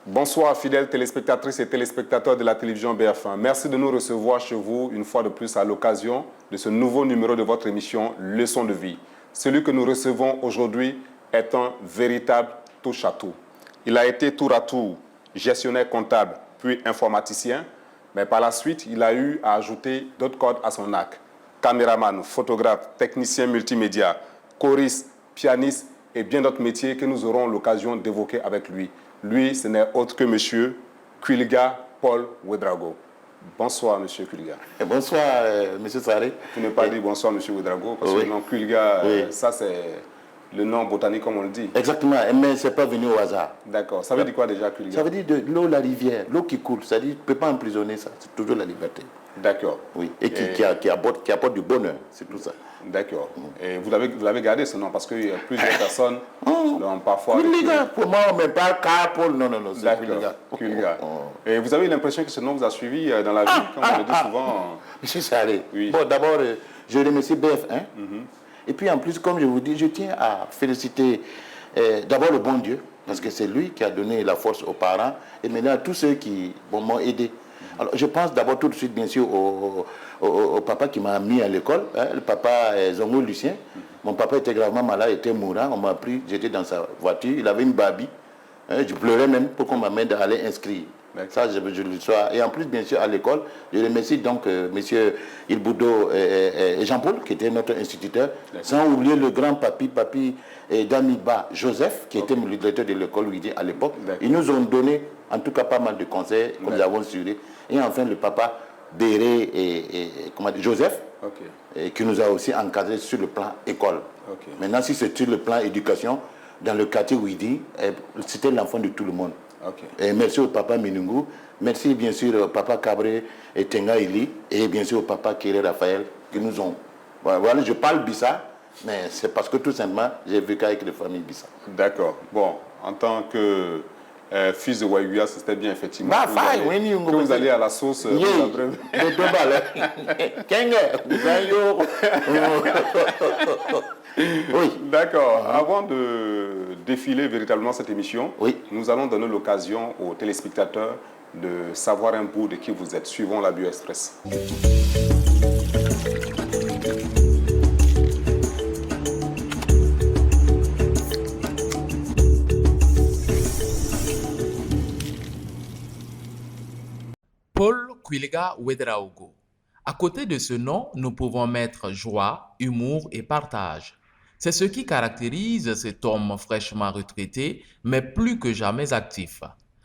Bonsoir fidèles téléspectatrices et téléspectateurs de la télévision BF1. Merci de nous recevoir chez vous une fois de plus à l'occasion de ce nouveau numéro de votre émission Leçon de vie. Celui que nous recevons aujourd'hui est un véritable touche-à-tout. Il a été tour à tour gestionnaire comptable puis informaticien, mais par la suite il a eu à ajouter d'autres cordes à son arc. Caméraman, photographe, technicien multimédia, choriste, pianiste et bien d'autres métiers que nous aurons l'occasion d'évoquer avec lui. Lui, ce n'est autre que M. Kwiliga Paul Ouedraogo. Bonsoir, M. Kwiliga. Et bonsoir, M. Saré. Tu n'as pas dit bonsoir, M. Ouedraogo, parce que le nom Kwiliga, ça c'est le nom botanique, comme on le dit. Exactement, mais ce n'est pas venu au hasard. D'accord. Ça veut dire quoi déjà, Kwiliga? Ça veut dire de l'eau, la rivière, l'eau qui coule. C'est-à-dire, tu ne peux pas emprisonner ça. C'est toujours la liberté. D'accord. Oui, et qui apporte du bonheur, c'est tout ça. D'accord. Et vous l'avez gardé ce nom parce qu'il y a plusieurs personnes dont parfois... Kwiliga, pour moi, on ne met pas Paul, non, c'est Kwiliga. Kwiliga. Et vous avez l'impression que ce nom vous a suivi dans la vie, comme on le dit souvent? Monsieur Saré, oui. Bon, d'abord, je remercie BF1. Et puis en plus, comme je vous dis, je tiens à féliciter d'abord le bon Dieu, parce que c'est lui qui a donné la force aux parents, et maintenant à tous ceux qui m'ont aidé. Alors, je pense d'abord tout de suite, bien sûr, au papa qui m'a mis à l'école, le papa Zongo Lucien. Mon papa était gravement malade, était mourant. On m'a pris, j'étais dans sa voiture, il avait une babie. Je pleurais même pour qu'on m'amène à aller inscrire. Ça, je le sois. Et en plus, bien sûr, à l'école, je remercie donc M. Ilboudo et Jean-Paul, qui était notre instituteur, sans oublier le grand papi d'Amiba Joseph, qui était le directeur de l'école Ouidi à l'époque. Ils nous ont donné, en tout cas, pas mal de conseils, comme nous avons assuré. Et enfin, le papa Béré Joseph, qui nous a aussi encadrés sur le plan école. Maintenant, si c'est sur le plan éducation, dans le quartier Ouidi, c'était l'enfant de tout le monde. Et merci au papa Minungu, merci bien sûr au papa Cabré et Tenga Ili, et bien sûr au papa Kéré Raphaël, qui nous ont... Voilà, je parle Bissa, mais c'est parce que tout simplement, j'ai vécu avec les familles Bissa. D'accord. Bon, en tant que fils de Waïguya, c'était bien effectivement. Que vous allez à la sauce. Oui. D'accord. Avant de défiler véritablement cette émission, nous allons donner l'occasion aux téléspectateurs de savoir un bout de qui vous êtes. Suivons la Bio Express. Paul Kwiliga Ouedraogo. À côté de ce nom, nous pouvons mettre joie, humour et partage. C'est ce qui caractérise cet homme fraîchement retraité, mais plus que jamais actif.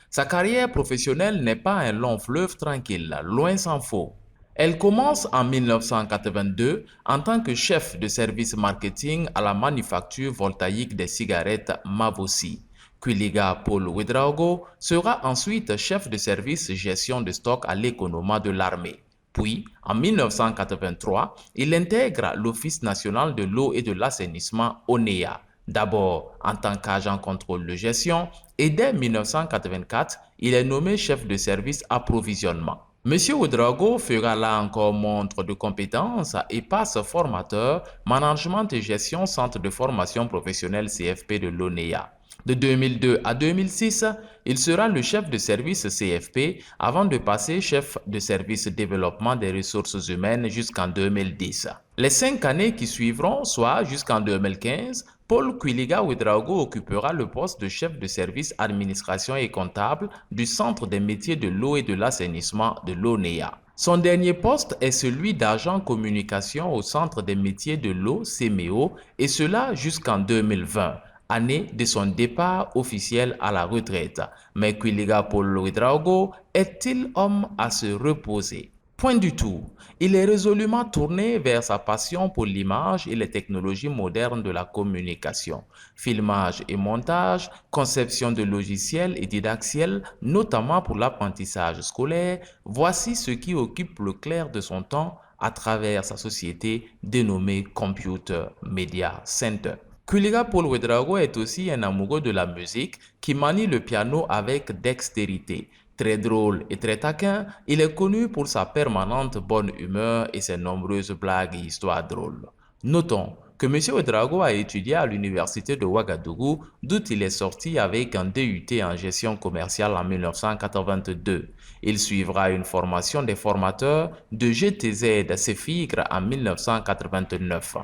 Sa carrière professionnelle n'est pas un long fleuve tranquille, loin s'en faut. Elle commence en 1982 en tant que chef de service marketing à la manufacture voltaïque des cigarettes Mavosi. Kwiliga Paul Ouedraogo sera ensuite chef de service gestion de stock à l'économa de l'armée. Puis, en 1983, il intègre l'Office national de l'eau et de l'assainissement ONEA, d'abord en tant qu'agent contrôle de gestion, et dès 1984, il est nommé chef de service approvisionnement. M. Ouedraogo fera là encore montre de compétences et passe formateur, management et gestion centre de formation professionnelle CFP de l'ONEA. De 2002 à 2006, il sera le chef de service CFP avant de passer chef de service développement des ressources humaines jusqu'en 2010. Les 5 années qui suivront, soit jusqu'en 2015, Paul Kwiliga Ouedraogo occupera le poste de chef de service administration et comptable du Centre des métiers de l'eau et de l'assainissement de l'ONEA. Son dernier poste est celui d'agent communication au Centre des métiers de l'eau, CMEO, et cela jusqu'en 2020. Année de son départ officiel à la retraite. Mais Kwiliga Paul Ouedraogo est-il homme à se reposer? Point du tout. Il est résolument tourné vers sa passion pour l'image et les technologies modernes de la communication. Filmage et montage, conception de logiciels et didactiels, notamment pour l'apprentissage scolaire, voici ce qui occupe le clair de son temps à travers sa société dénommée Computer Media Center. Kuiliga Paul Ouedraogo est aussi un amoureux de la musique qui manie le piano avec dextérité. Très drôle et très taquin, il est connu pour sa permanente bonne humeur et ses nombreuses blagues et histoires drôles. Notons que M. Ouedraogo a étudié à l'université de Ouagadougou, d'où il est sorti avec un DUT en gestion commerciale en 1982. Il suivra une formation des formateurs de GTZ Cefigre en 1989.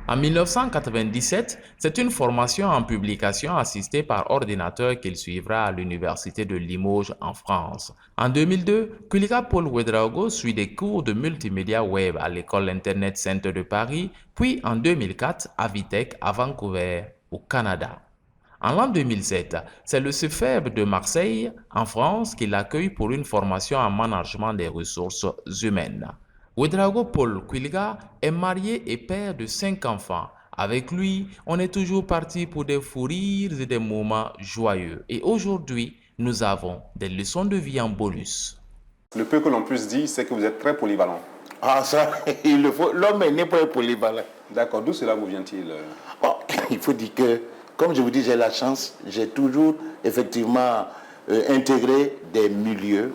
En 1997, c'est une formation en publication assistée par ordinateur qu'il suivra à l'université de Limoges en France. En 2002, Kuiliga Paul Ouedraogo suit des cours de multimédia web à l'école Internet Center de Paris, puis en 2004 à Vitech à Vancouver, au Canada. En l'an 2007, c'est le CEFEB de Marseille, en France, qui l'accueille pour une formation en management des ressources humaines. Ouedraogo Paul Kuiliga est marié et père de 5 enfants. Avec lui, on est toujours parti pour des fous rires et des moments joyeux. Et aujourd'hui, nous avons des leçons de vie en bonus. Le peu que l'on puisse dire, c'est que vous êtes très polyvalent. Ah ça, il le faut. L'homme est né pour être polyvalent. D'accord, d'où cela vous vient-il? Bon, il faut dire que, comme je vous dis, j'ai la chance, j'ai toujours effectivement intégré des milieux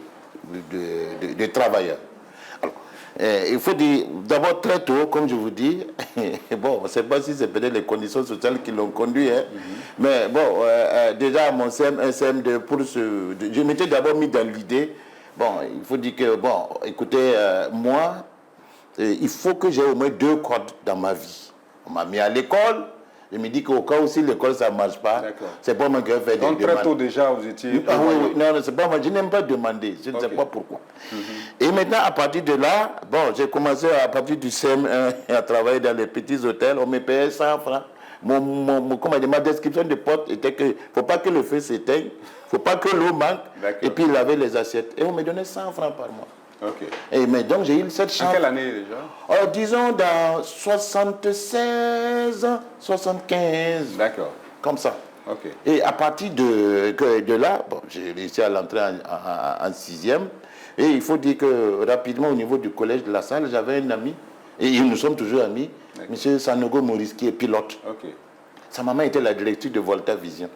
de travailleurs. Il faut dire, d'abord très tôt, comme je vous dis, bon, je ne sais pas si c'est peut-être les conditions sociales qui l'ont conduit, hein, mais bon, déjà mon CM1, CM2, je m'étais d'abord mis dans l'idée, bon, il faut dire que, bon, écoutez, moi, il faut que j'ai au moins 2 cordes dans ma vie. On m'a mis à l'école. Je me dis qu'au cas où si l'école ça ne marche pas, c'est pas moi qui vais faire des demandes. Donc très tôt déjà, vous étiez... Ah, oui, non, c'est pas moi, je n'aime pas demander, je ne sais pas pourquoi. Et maintenant, à partir de là, bon, j'ai commencé à partir du CM1 à travailler dans les petits hôtels, on me payait 100 francs. Ma description de pote était que ne faut pas que le feu s'éteigne, il ne faut pas que l'eau manque, et puis laver les assiettes. Et on me donnait 100 francs par mois. Ok. Mais donc j'ai eu cette chance. En quelle année déjà? Disons dans 76, 75. D'accord. Comme ça. Ok. Et à partir de là, bon, j'ai réussi à l'entrer en 6e. Et il faut dire que rapidement au niveau du collège de la salle, j'avais un ami, et nous sommes toujours amis, M. Sanogo Maurice, qui est pilote. Ok. Sa maman était la directrice de Volta Vision.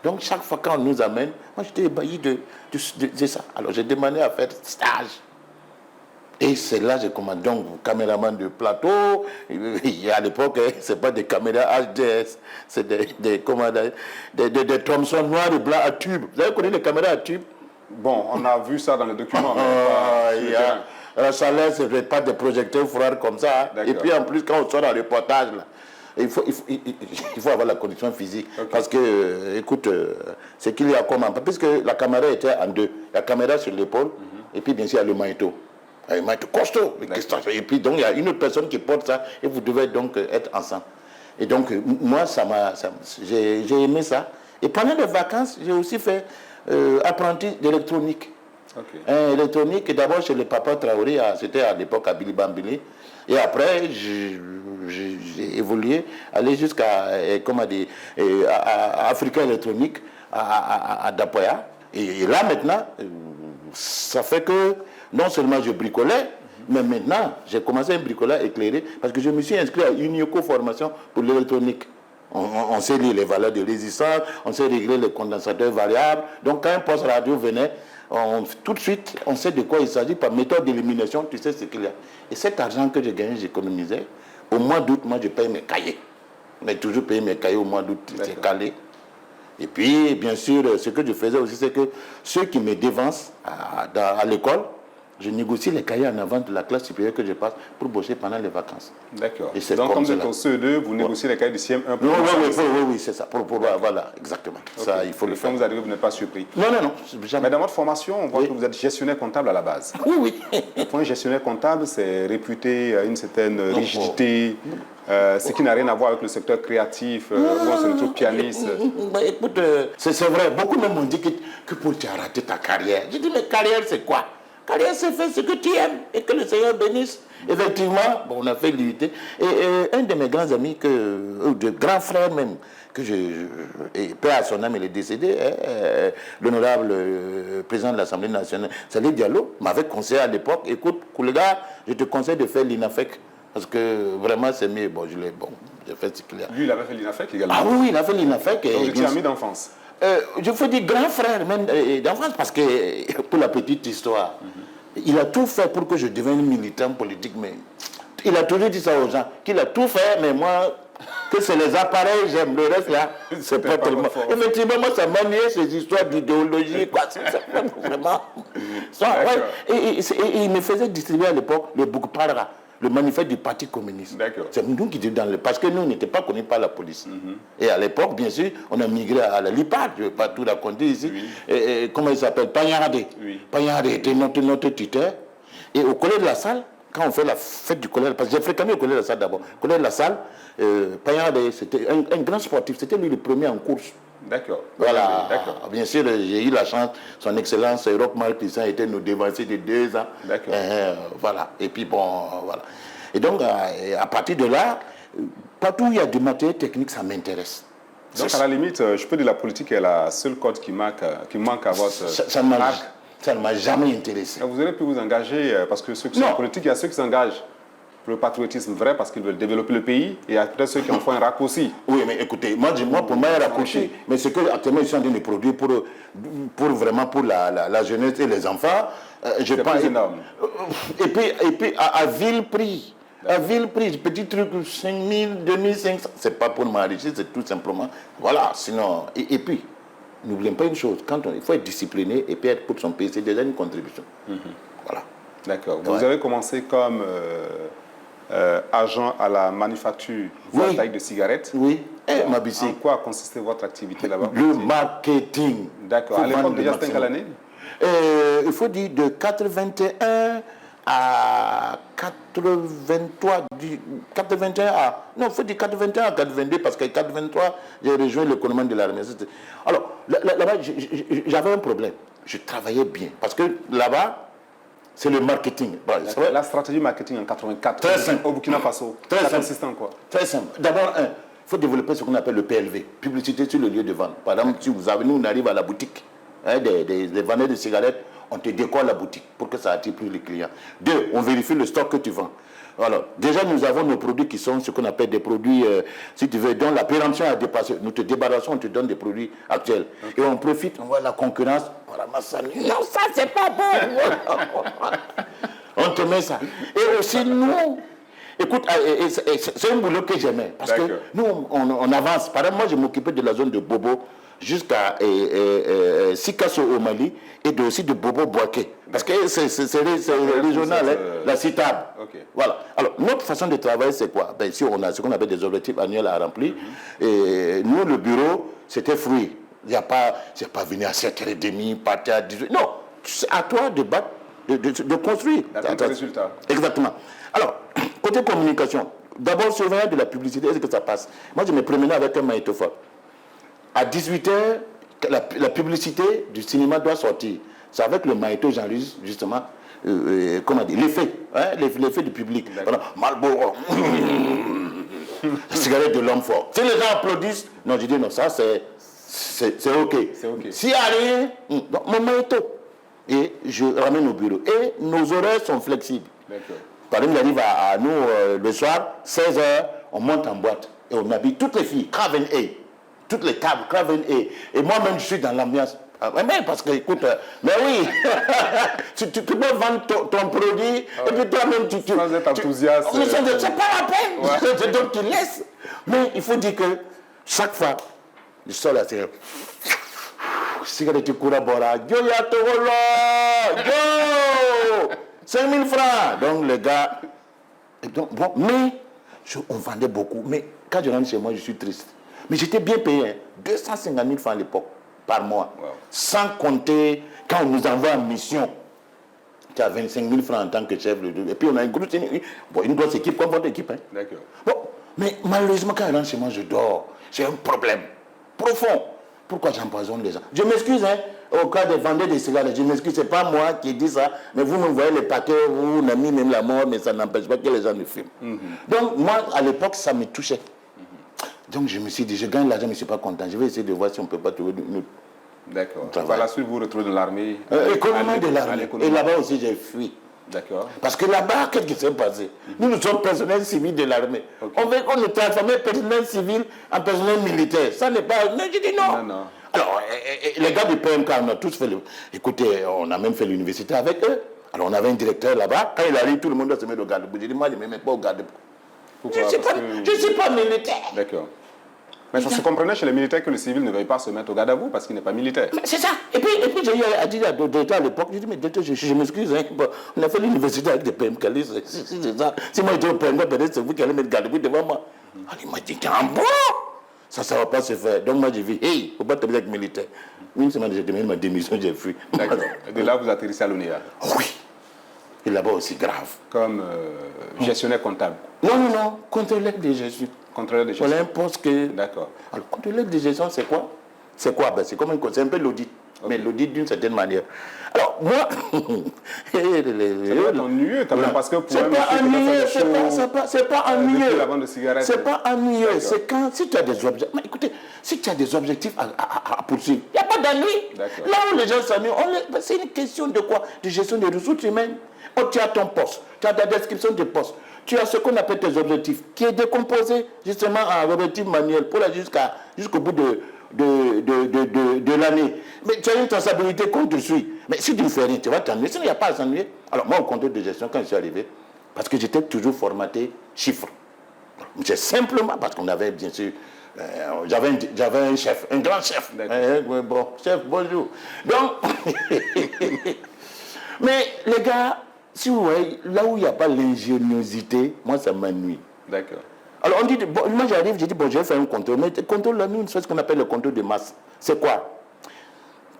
Donc chaque fois qu'on nous amène, moi j'étais ébahi de ça. Alors j'ai demandé à faire stage. Et c'est là que j'ai commandé, donc, caméraman de plateau. À l'époque, ce n'est pas des caméras HDS, c'est des Thomson noirs et blancs à tube. Vous avez connu les caméras à tube? Bon, on a vu ça dans les documents. La chaleur, ce n'est pas des projecteurs froids comme ça. Hein. Et puis en plus, quand on sort en reportage, là, il faut avoir la condition physique. Okay. Parce que, écoute, c'est qu'il y a comment? Puisque la caméra était en 2. La caméra sur l'épaule, et puis bien sûr, il y a le manteau. Il m'a été costaud. Et puis donc il y a une autre personne qui porte ça et vous devez donc être ensemble. Et donc moi j'ai aimé ça. Et pendant les vacances, j'ai aussi fait apprenti d'électronique. Okay. Électronique, d'abord chez le papa Traoré, c'était à l'époque à Bilibambili. Et après, j'ai évolué, aller jusqu'à Africa Électronique, à Dapoya. Et là maintenant, ça fait que non seulement je bricolais, mais maintenant, j'ai commencé un bricolage éclairé parce que je me suis inscrit à une formation pour l'électronique. On sait lire les valeurs de résistance, on sait régler les condensateurs variables. Donc, quand un poste radio venait, tout de suite, on sait de quoi il s'agit par méthode d'élimination, tu sais ce qu'il y a. Et cet argent que j'ai gagné, j'économisais. Au mois d'août, moi, je paye mes cahiers. Mais toujours payer mes cahiers au mois d'août, c'est calé. Et puis, bien sûr, ce que je faisais aussi, c'est que ceux qui me dévancent à l'école, je négocie les cahiers en avant de la classe supérieure que je passe pour bosser pendant les vacances. D'accord. Donc, comme vous êtes au CE2, vous négociez les cahiers du CM1 pour... Oui, c'est ça. Voilà, exactement. Okay. Ça, il faut le faire. Quand vous arrivez, vous n'êtes pas surpris. Non. Jamais. Mais dans votre formation, on voit que vous êtes gestionnaire comptable à la base. Oui. Pour un gestionnaire comptable, c'est réputé à une certaine rigidité, ce qui n'a rien à voir avec le secteur créatif, où on se retrouve pianiste. Écoute, c'est vrai. Beaucoup même m'ont dit que pour tu as raté ta carrière. J'ai dit, mais carrière, c'est quoi? Carrière, c'est faire ce que tu aimes et que le Seigneur bénisse. Effectivement, bon, on a fait l'unité. Et un de mes grands amis, de grands frères même, et paix à son âme, il est décédé, l'honorable président de l'Assemblée nationale, Salih Diallo, m'avait conseillé à l'époque, écoute, Kouliga, je te conseille de faire l'INAFEC, parce que vraiment c'est mieux. Bon, j'ai fait ce qu'il y a. Lui, il avait fait l'INAFEC également. Ah oui, il a fait l'INAFEC. Donc, vous étiez ami d'enfance. Je veux dire grand frère même d'enfance, parce que, pour la petite histoire, il a tout fait pour que je devienne militant politique, mais il a toujours dit ça aux gens, qu'il a tout fait, mais moi, que c'est les appareils, j'aime, le reste là, c'est pas tellement... Effectivement, moi, ça m'a nié ces histoires d'idéologie, quoi, c'est vraiment... Et il me faisait distribuer à l'époque le Boukpara, le manifeste du Parti communiste. C'est nous qui étions dans le... Parce que nous, on n'était pas connus par la police. Et à l'époque, bien sûr, on a migré à la LIPAD, je ne vais pas tout raconter ici. Comment il s'appelle? Pagnardé. Pagnardé était notre tuteur. Et au collège de la Salle, quand on fait la fête du collège, parce que j'ai fréquenté le collège de la Salle d'abord. Le collège de la Salle, Pagnardé, c'était un grand sportif. C'était lui le premier en course. D'accord. Voilà. Bien sûr, j'ai eu la chance, son excellence, Roch-Marc Christian était nous dévancer de 2 ans. D'accord. Voilà. Et puis bon, voilà. Et donc, à partir de là, partout où il y a du matériel technique, ça m'intéresse. Donc, à la limite, je peux dire la politique est la seule code qui manque à votre arc. Ça ne m'a jamais intéressé. Vous aurez pu vous engager, parce que ceux qui sont en politique, il y a ceux qui s'engagent pour le patriotisme vrai, parce qu'ils veulent développer le pays, et il y a peut-être ceux qui en font un raccourci. Oui, mais écoutez, moi pour moi, un raccourci, mais ce que actuellement ils sont en train de produire vraiment pour la jeunesse et les enfants, je pense. Énorme. Et puis à vil prix. À vil prix, petit truc, 5 000, 2 500, c'est pas pour m'enrichir, c'est tout simplement. Voilà, sinon. Et puis, n'oublions pas une chose, il faut être discipliné et puis être pour son pays, c'est déjà une contribution. Voilà. D'accord. Vous avez commencé comme agent à la manufacture voltaïque de cigarettes. Oui. En quoi consistait votre activité là-bas? Le marketing. D'accord. À l'époque, déjà, c'était quelle année? Il faut dire de 81 à 83, 81 à... Non, il faut dire 81 à 82, parce qu'à 83, j'ai rejoint le commandement de l'armée. Alors, là-bas, j'avais un problème. Je travaillais bien, parce que là-bas, c'est le marketing. Bon, la stratégie marketing en 84, très simple. Au Burkina Faso, très consistant quoi? Très simple. D'abord, il faut développer ce qu'on appelle le PLV, publicité sur le lieu de vente. Par exemple, si nous, on arrive à la boutique, des vendeurs de cigarettes, on te décore la boutique pour que ça attire plus les clients. 2, on vérifie le stock que tu vends. Alors, déjà, nous avons nos produits qui sont ce qu'on appelle des produits, si tu veux, dont la péremption a dépassé. Nous te débarrassons, on te donne des produits actuels. Et on profite, on voit la concurrence, on ramasse ça. Non, ça, c'est pas bon. On te met ça. Et aussi, nous, écoute, c'est un boulot que j'aimais. Parce que nous, on avance. Par exemple, moi, je m'occupais de la zone de Bobo jusqu'à Sikasso au Mali et aussi de Bobo Boaké. Parce que c'est régional, la CITAB. Voilà. Alors, notre façon de travailler, c'est quoi? Ici, on a ce qu'on appelle des objectifs annuels à remplir. Et nous, le bureau, c'était fruit. Il n'y a pas, c'est pas venir à 7h30, partir à 18h. Non, c'est à toi de battre, de construire. D'attendre le résultat. Exactement. Alors, côté communication, d'abord, surveillant de la publicité, est-ce que ça passe? Moi, je me promenais avec un magnétophone. À 18h, la publicité du cinéma doit sortir. C'est avec le magnéto, j'enregistre justement, comment dire, l'effet du public. Marlboro, la cigarette de l'homme fort. Si les gens applaudissent, non, je dis non, ça c'est OK. S'il n'y a rien, mon magnéto. Et je ramène au bureau. Et nos horaires sont flexibles. Par exemple, il arrive à nous le soir, 16h, on monte en boîte. Et on habille toutes les filles, Craven A. Toutes les tables, Craven A. Et moi-même, je suis dans l'ambiance. Mais parce que, écoute, mais oui, tu peux vendre ton produit, et puis toi-même, tu... Sans être enthousiaste. C'est pas la peine. Donc, tu laisses. Mais il faut dire que, chaque fois, je sors là, c'est... Cigarette Kourabora, yo ya togolo, yo 5 000 francs. Donc, les gars... Donc, bon, mais, on vendait beaucoup. Mais quand je rentre chez moi, je suis triste. Mais j'étais bien payé, hein. 250 000 francs à l'époque, par mois. Wow. Sans compter, quand on nous envoie en mission, tu as 25 000 francs en tant que chef. Et puis on a une grosse équipe, comme votre équipe. Hein. D'accord. Bon, mais malheureusement, quand je rentre chez moi, je dors. J'ai un problème profond. Pourquoi j'empoisonne les gens? Je m'excuse, hein, au cas des vendeurs de cigarettes. Je m'excuse, c'est pas moi qui dis ça, mais vous me voyez les paquets, vous n'avez mis même la mort, mais ça n'empêche pas que les gens ne fument. Donc, moi, à l'époque, ça me touchait. Donc, je me suis dit, je gagne l'argent, mais je ne suis pas content. Je vais essayer de voir si on ne peut pas trouver une autre. D'accord. Par la suite, vous vous retrouvez dans l'armée. Économie de l'armée. Et là-bas aussi, j'ai fui. D'accord. Parce que là-bas, qu'est-ce qui s'est passé? Nous sommes personnels civils de l'armée. On veut qu'on nous transforme personnel civil en personnel militaire. Ça n'est pas... Non, je dis non. Non. Alors, les gars du PMK, on a tous fait le... Écoutez, on a même fait l'université avec eux. Alors, on avait un directeur là-bas. Quand il arrive, tout le monde doit se mettre au garde-boue. Je dis, moi, je ne me mets pas au garde-boue. Je ne suis pas militaire. D'accord. Mais ça se comprenait chez les militaires que le civil ne veuille pas se mettre au garde à vous parce qu'il n'est pas militaire. C'est ça. Et puis j'ai eu à dire à directeur à l'époque, j'ai dit, mais directeur, je m'excuse, hein, bon, on a fait l'université avec des PMK. C'est ça. Si moi j'étais au PMK, peut-être c'est vous qui allez mettre garde-boue devant moi. Il m'a dit, en bon, ça ne va pas se faire. Donc moi j'ai dit, hey, il ne faut pas te mettre avec militaire. Une semaine, j'ai demandé ma démission, j'ai fui. D'accord. Et de là, vous atterrissez à l'ONEA. Oui. Et là-bas aussi grave. Comme gestionnaire comptable. Non, contrôleur de gestion. Contrôleur de gestion. On a un poste que... D'accord. Alors, contrôleur de gestion, c'est quoi? C'est quoi? Ben, c'est comme un peu l'audit. Okay. Mais l'audit d'une certaine manière. Alors, moi... ça doit être ennuyeux quand même, parce que... C'est pas ennuyeux, c'est pas ennuyeux. La vente de cigarettes. C'est pas ennuyeux, c'est quand... Si tu as des objectifs... Mais écoutez, si tu as des objectifs à poursuivre, il n'y a pas d'ennui. Là où les gens s'ennuient, c'est une question de quoi? De gestion des ressources humaines. Oh, tu as ton poste, tu as ta description de poste, tu as ce qu'on appelle tes objectifs, qui est décomposé justement en objectif manuel pour aller jusqu'au bout de l'année. Mais tu as une traçabilité qu'on te suit. Mais si tu ne fais rien, tu vas t'ennuyer. Sinon, il n'y a pas à s'ennuyer. Alors, moi, au contrôle de gestion, quand je suis arrivé, parce que j'étais toujours formaté chiffres. C'est simplement parce qu'on avait, bien sûr, j'avais un chef, un grand chef. Bon, chef, bonjour. Donc, mais les gars, si vous voyez, là où il n'y a pas l'ingéniosité, moi, ça m'ennuie. D'accord. Alors, on dit, bon, moi j'arrive, je dis, bon, je vais faire un contrôle. Mais le contrôle, là, nous, on fait ce qu'on appelle le contrôle de masse. C'est quoi?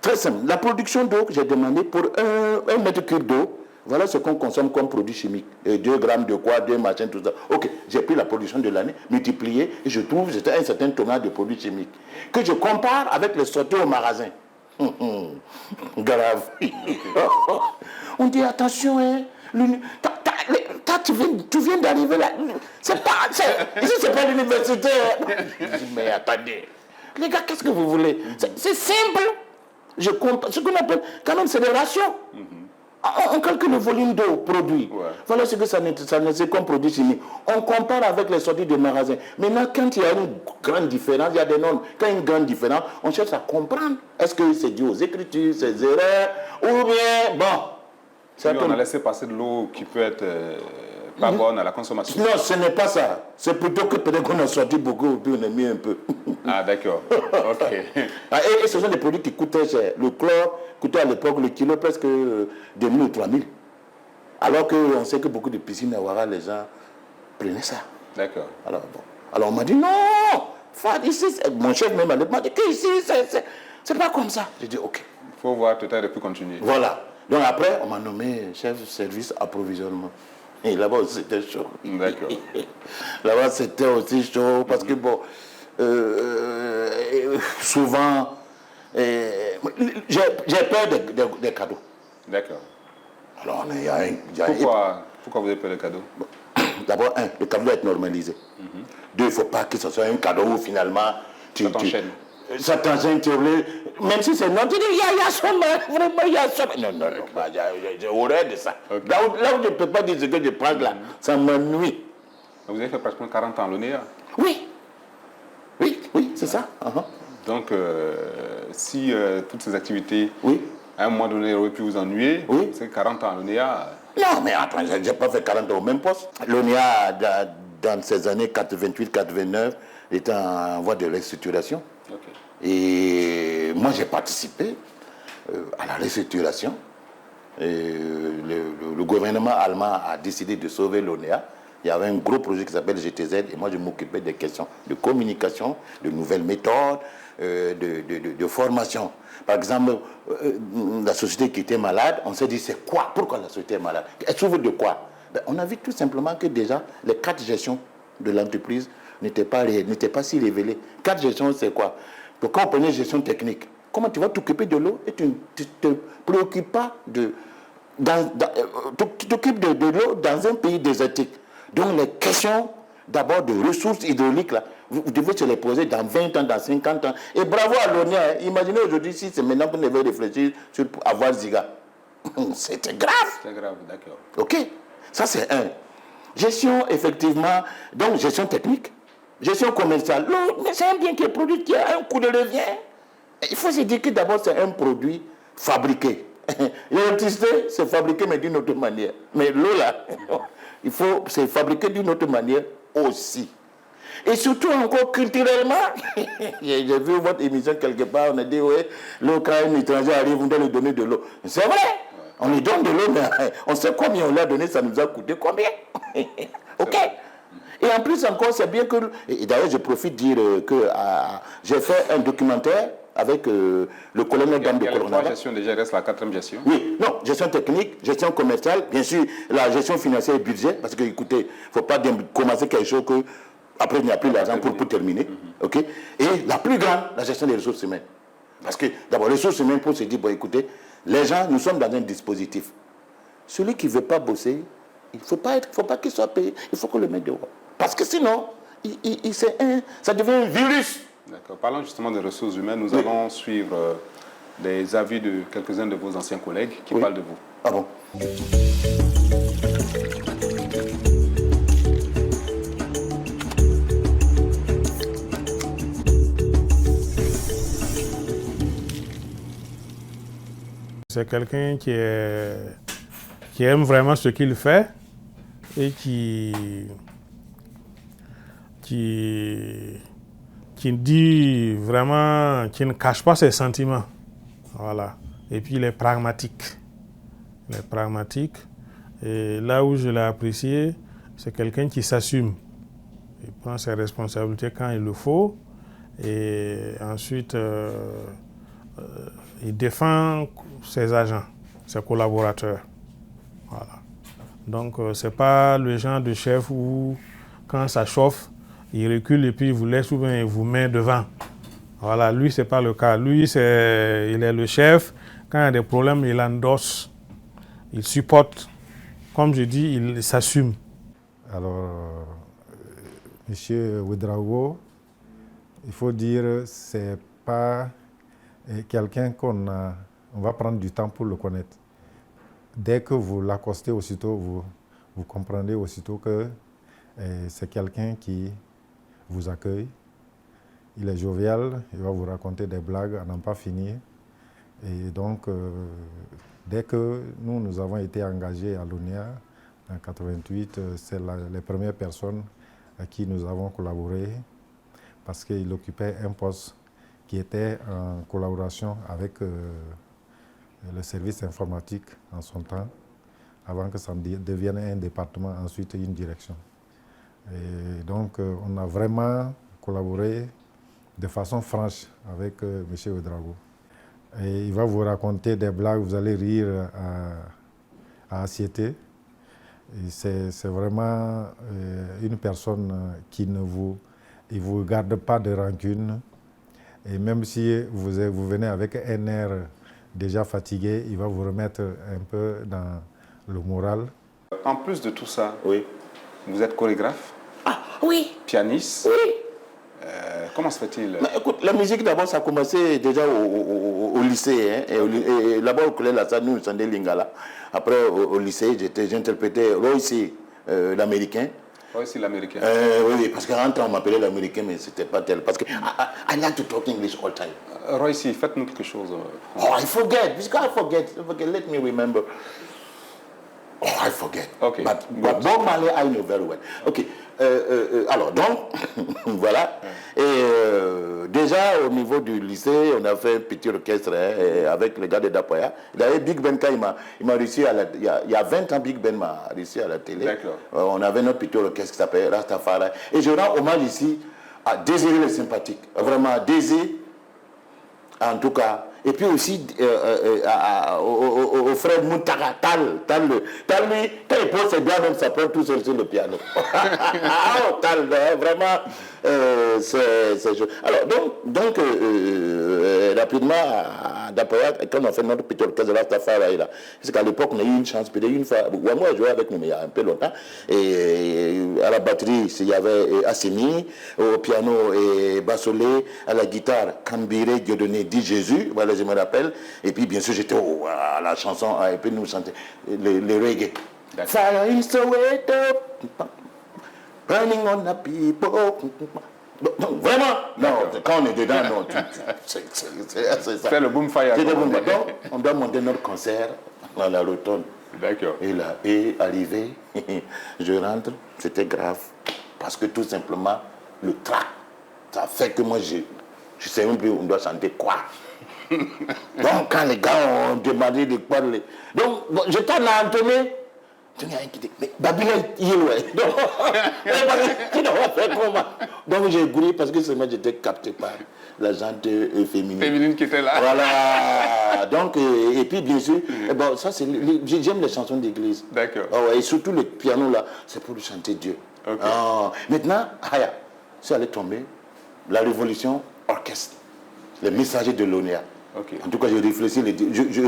Très simple. La production d'eau que j'ai demandé pour 1 mètre cube d'eau, voilà ce qu'on consomme comme produit chimique. 2 grammes de quoi, 2 machins, tout ça. Ok, j'ai pris la production de l'année, multiplié, et je trouve c'était un certain tonnage de produits chimiques. Que je compare avec les sorties au magasin. Grave. On dit attention, hein, tu viens d'arriver là. Ici, c'est pas l'université. Mais attendez. Les gars, qu'est-ce que vous voulez? C'est simple. Je compte. Ce qu'on appelle, quand même, c'est des rations. On calcule le volume d'eau produit. Ouais. Voilà ce que ça nécessite comme produit chimique. On compare avec les sorties de magasins. Maintenant, quand il y a une grande différence, il y a des normes. Quand il y a une grande différence, on cherche à comprendre. Est-ce que c'est dû aux écritures, ces erreurs, ou bien, bon. Oui, on a laissé passer de l'eau qui peut être pas bonne à la consommation. Non, ce n'est pas ça. C'est plutôt que peut-être qu'on a sorti beaucoup, puis on a mis un peu. Ah, d'accord. Ok. Et ce sont des produits qui coûtent très cher. Le chlore coûtait à l'époque le kilo presque 2000 ou 3000. Alors qu'on sait que beaucoup de piscines à Ouara, les gens prenaient ça. D'accord. Alors, bon. Alors on m'a dit non, ici, mon chef même à l'époque m'a dit que ici, c'est pas comme ça. J'ai dit ok. Il faut voir peut-être et puis continuer. Voilà. Donc après, on m'a nommé chef service approvisionnement. Et là-bas aussi, c'était chaud. D'accord. Là-bas, c'était aussi chaud parce que, bon, souvent, j'ai peur des cadeaux. D'accord. Alors, il y a Pourquoi vous avez peur des cadeaux? D'abord, le cadeau doit être normalisé. 2, il ne faut pas que ce soit un cadeau où finalement... Ça t'enchaîne. Ça t'enchaîne, même si c'est non, tu dis, il y a ça, vraiment, il y a ça. Non, j'ai horreur de ça. Okay. Là où je ne peux pas dire ce que je prends là, ça m'ennuie. Vous avez fait pratiquement 40 ans à l'ONEA? Oui, c'est ça. Donc, si toutes ces activités, à un moment donné, auraient pu vous ennuyer, c'est 40 ans à l'ONEA. Non, mais attends, je n'ai pas fait 40 ans au même poste. L'ONEA, dans ces années 88-89, était en voie de restructuration. Okay. Et moi, j'ai participé à la restructuration. Le gouvernement allemand a décidé de sauver l'ONEA. Il y avait un gros projet qui s'appelle GTZ et moi, je m'occupais des questions de communication, de nouvelles méthodes, de formation. Par exemple, la société qui était malade, on s'est dit, c'est quoi? Pourquoi la société est malade? Elle souffre de quoi? On a vu tout simplement que déjà, les 4 gestions de l'entreprise n'étaient pas si révélées. 4 gestions, c'est quoi? Donc quand on prenait gestion technique, comment tu vas t'occuper de l'eau et tu ne te préoccupes pas de... tu t'occupes de l'eau dans un pays désertique. Donc les questions d'abord de ressources hydrauliques, là, vous devez se les poser dans 20 ans, dans 50 ans. Et bravo à l'ONU. Imaginez aujourd'hui si c'est maintenant que vous devez réfléchir sur avoir Ziga. C'était grave. C'est grave, d'accord. OK. Ça, c'est un. Gestion, effectivement, donc gestion technique, gestion commerciale. L'eau, mais c'est un bien qui est produit, qui a un coût de revient. Il faut se dire que d'abord, c'est un produit fabriqué. L'électricité, c'est fabriqué, mais d'une autre manière. Mais l'eau, là, c'est fabriqué d'une autre manière aussi. Et surtout encore culturellement, j'ai vu votre émission quelque part, on a dit, oui, l'eau, quand un étranger arrive, on doit lui donner de l'eau. C'est vrai, on lui donne de l'eau, mais on sait combien on l'a donné, ça nous a coûté combien. OK. Et en plus encore, c'est bien que... Et d'ailleurs, je profite de dire que j'ai fait un documentaire avec le colonel Dame de Colonel. La gestion déjà reste la 4e gestion. Oui, non, gestion technique, gestion commerciale, bien sûr, la gestion financière et budget, parce que, écoutez, il ne faut pas commencer quelque chose que après il n'y a plus d'argent pour terminer. OK. Et la plus grande, la gestion des ressources humaines. Parce que, d'abord, les ressources humaines, pour se dire, bon, écoutez, les gens, nous sommes dans un dispositif. Celui qui ne veut pas bosser, il ne faut pas qu'il soit payé, il faut qu'on le mette dehors. Parce que sinon, ça devient un virus. D'accord. Parlant justement des ressources humaines, nous allons suivre des avis de quelques-uns de vos anciens collègues qui parlent de vous. Ah bon? C'est quelqu'un qui aime vraiment ce qu'il fait et qui dit vraiment, qui ne cache pas ses sentiments. Voilà. Et puis il est pragmatique. Il est pragmatique. Et là où je l'ai apprécié, c'est quelqu'un qui s'assume. Il prend ses responsabilités quand il le faut. Et ensuite, il défend ses agents, ses collaborateurs. Voilà. Donc, ce n'est pas le genre de chef où, quand ça chauffe, il recule et puis il vous laisse ou bien il vous met devant. Voilà, lui, ce n'est pas le cas. Lui, il est le chef. Quand il y a des problèmes, il endosse. Il supporte. Comme je dis, il s'assume. Alors, M. Ouedraogo, il faut dire, c'est pas quelqu'un qu'on va prendre du temps pour le connaître. Dès que vous l'accostez aussitôt, vous comprendrez aussitôt que c'est quelqu'un qui vous accueille. Il est jovial, il va vous raconter des blagues à n'en pas finir. Et donc, dès que nous avons été engagés à l'ONIA en 1988, c'est les premières personnes à qui nous avons collaboré parce qu'il occupait un poste qui était en collaboration avec le service informatique en son temps, avant que ça devienne un département, ensuite une direction. Et donc, on a vraiment collaboré de façon franche avec M. Ouedraogo. Et il va vous raconter des blagues, vous allez rire à assiéter. C'est vraiment une personne qui ne vous garde pas de rancune. Et même si vous venez avec un air déjà fatigué, il va vous remettre un peu dans le moral. En plus de tout ça, Oui. vous êtes chorégraphe, Oui. pianiste. Oui. Comment se fait-il? Mais écoute, la musique d'abord, ça a commencé déjà au lycée. Hein, et là-bas au collège, nous sommes des Lingala. Après, au lycée, j'interprétais Royce, l'américain. Royce, l'américain. Oui, parce qu'en temps, on m'appelait l'américain, mais c'était pas tel. Parce que I like to talk English all the time. Royce, faites-nous quelque chose. Oh, I forget. This guy forget. Let me remember. Oh, I forget. Okay. But Bob Marley, I know very well. OK. Alors, donc, voilà. Et déjà, au niveau du lycée, on a fait un petit orchestre avec les gars de Dapoya. D'ailleurs, Big Ben, quand il m'a réussi, il y a 20 ans, Big Ben m'a réussi à la télé. D'accord. On avait notre petit orchestre qui s'appelle Rastafari. Et je rends hommage ici à Désiré le sympathique. Vraiment, Désiré, en tout cas. Et puis aussi au frère Moutara, Tal, lui, quand il pose ses doigts, même ça prend tout seul sur le piano. Tal, vraiment, Alors, donc rapidement, d'après, quand on a fait notre petit orchestre de la Rastafari, là, parce qu'à l'époque, on a eu une chance, peut-être une fois, moi, je jouais avec nous, mais il y a un peu longtemps, et à la batterie, il y avait Assemi, au piano, et Bassolé, à la guitare, Kambiré, Dieudonné, dit Jésus, voilà, je me rappelle, et puis, bien sûr, j'étais à la chanson, et puis nous chanter les reggae. Fire in Soweto, burning on the people. Donc, vraiment, non, quand on est dedans, non, c'est ça. C'est le boom fire. Donc, on doit monter notre concert dans la rotonde. D'accord. Et là, et arrivé, je rentre, c'était grave. Parce que tout simplement, le trac, ça fait que moi, je ne sais même plus où on doit chanter quoi. Donc, quand les gars ont demandé de quoi, donc, bon, j'étais à entonner. Mais Babylone, il est ouais. Donc j'ai goulé parce que seulement j'étais capté par la gente féminine. Féminine qui était là. Voilà. Donc, et puis bien sûr, bon, ça c'est, j'aime les chansons d'église. D'accord. Oh, et surtout le piano là, c'est pour chanter Dieu. Okay. Maintenant, c'est allé tomber. La révolution orchestre. Les messagers de l'ONEA. Okay. En tout cas, je réfléchis, je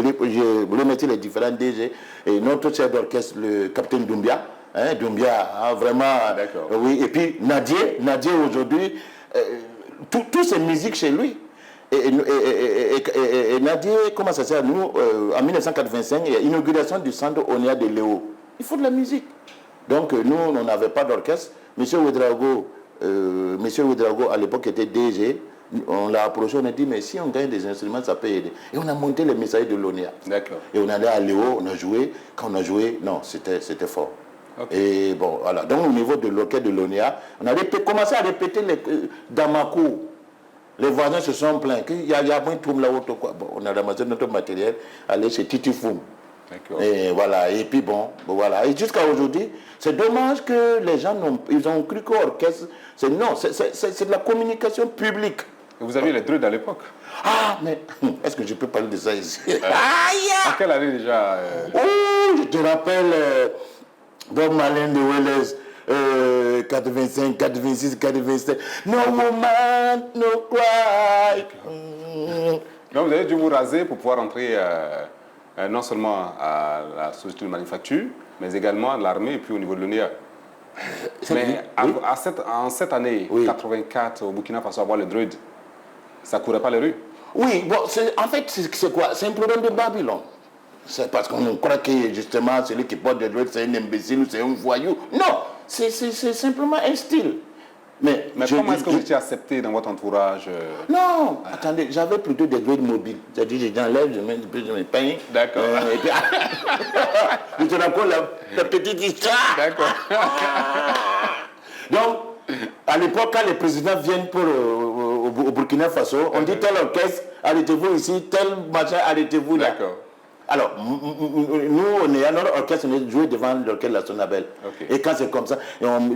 remettais les différents DG et notre chef d'orchestre, le capitaine Doumbia. Doumbia, vraiment. Oui, et puis Nadier aujourd'hui, toutes ces musiques chez lui. Et Nadier, comment ça s'appelle? Nous, en 1985, il y a l'inauguration du centre ONEA de Léo. Il faut de la musique. Donc, nous, on n'avait pas d'orchestre. Monsieur Ouedraogo, à l'époque, était DG. On l'a approché, on a dit, mais si on gagne des instruments, ça peut aider. Et on a monté les messages de l'ONEA. D'accord. Et on allait à Léo, on a joué. Quand on a joué, non, c'était fort. Okay. Et bon, voilà. Donc, au niveau de l'orchestre de l'ONEA, on a commencé à répéter dans ma cour. Les voisins se sont plaints. Il y a moins de tout là-haut. Bon, on a ramassé notre matériel, allé chez Titi Foum. Et voilà. Et puis bon, voilà. Et jusqu'à aujourd'hui, c'est dommage que les gens ils ont cru qu'orchestre, c'est de la communication publique. Vous aviez les druides à l'époque. Ah, mais est-ce que je peux parler de ça ici? À quelle année déjà je te rappelle Bob Marley de Wallace, 85, 86, 87. No woman, no cry. Donc vous avez dû vous raser pour pouvoir entrer non seulement à la société de manufacture, mais également à l'armée et puis au niveau de l'ONEA. Mais en cette année, 84, au Burkina Faso, avoir les druides, ça ne courait pas les rues? Oui, bon, en fait, c'est quoi? C'est un problème de Babylone. C'est parce qu'on croit que justement, celui qui porte des druides, c'est un imbécile ou c'est un voyou. Non, c'est simplement un style. Mais comment est-ce que vous étiez accepté dans votre entourage? Non, attendez, j'avais plutôt des druides mobiles. C'est-à-dire, j'enlève, je me peins. D'accord. Et puis, je te raconte la petite histoire. D'accord. Donc, à l'époque, quand les présidents viennent au Burkina Faso, on dit tel orchestre, arrêtez-vous ici, tel machin, arrêtez-vous là. D'accord. Alors, nous, on est à notre orchestre, on est joué devant l'orchestre de la Sonabelle. Okay. Et quand c'est comme ça,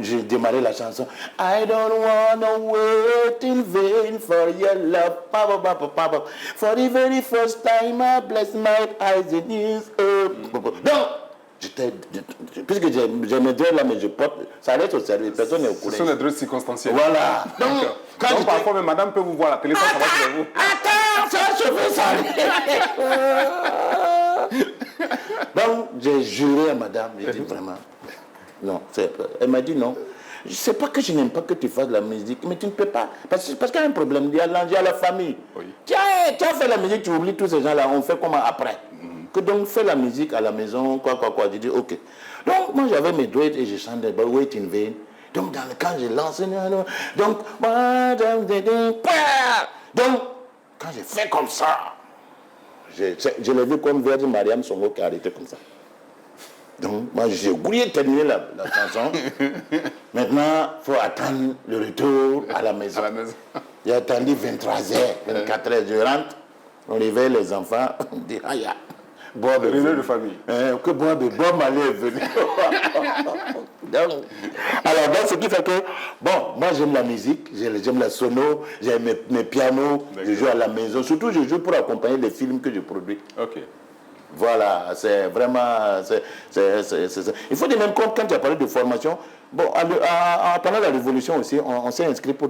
j'ai démarré la chanson. I don't wanna wait in vain for your love. For the very first time, I bless my eyes in his earth. Donc, puisque j'ai mes droits là, mais je porte, ça reste au service, personne n'est au courant. Ce sont des droits circonstanciels. Voilà. Donc parfois, même madame peut vous voir à la télé sans savoir que c'est vous. Attends, ça, je veux ça. Donc, j'ai juré à madame, j'ai dit vraiment, non, elle m'a dit non. Je ne sais pas que je n'aime pas que tu fasses de la musique, mais tu ne peux pas. Parce qu'il y a un problème, il y a la famille. Oui. Tu as fait la musique, tu oublies tous ces gens-là, on fait comment après? Que donc, fais la musique à la maison, quoi. J'ai dit, ok. Donc, moi, j'avais mes droits et je chantais, but wait in vain. Donc, quand j'ai lancé, donc, quand j'ai fait comme ça, je l'ai vu comme Vierge Mariam Songo qui a arrêté comme ça. Donc, moi, j'ai oublié de terminer la chanson. Maintenant, il faut attendre le retour à la maison. J'ai attendu 23h, 24h, je rentre, on réveille les enfants, on dit, aïe, Bob est venu. De famille. Que Bob Marley est venu. Alors, ce qui fait que, bon, moi j'aime la musique, j'aime la sono, j'aime mes pianos, je joue à la maison. Surtout, je joue pour accompagner les films que je produis. Ok. Voilà, c'est vraiment... Il faut de même compte, quand tu as parlé de formation, Bon, pendant la Révolution aussi, on s'est inscrit pour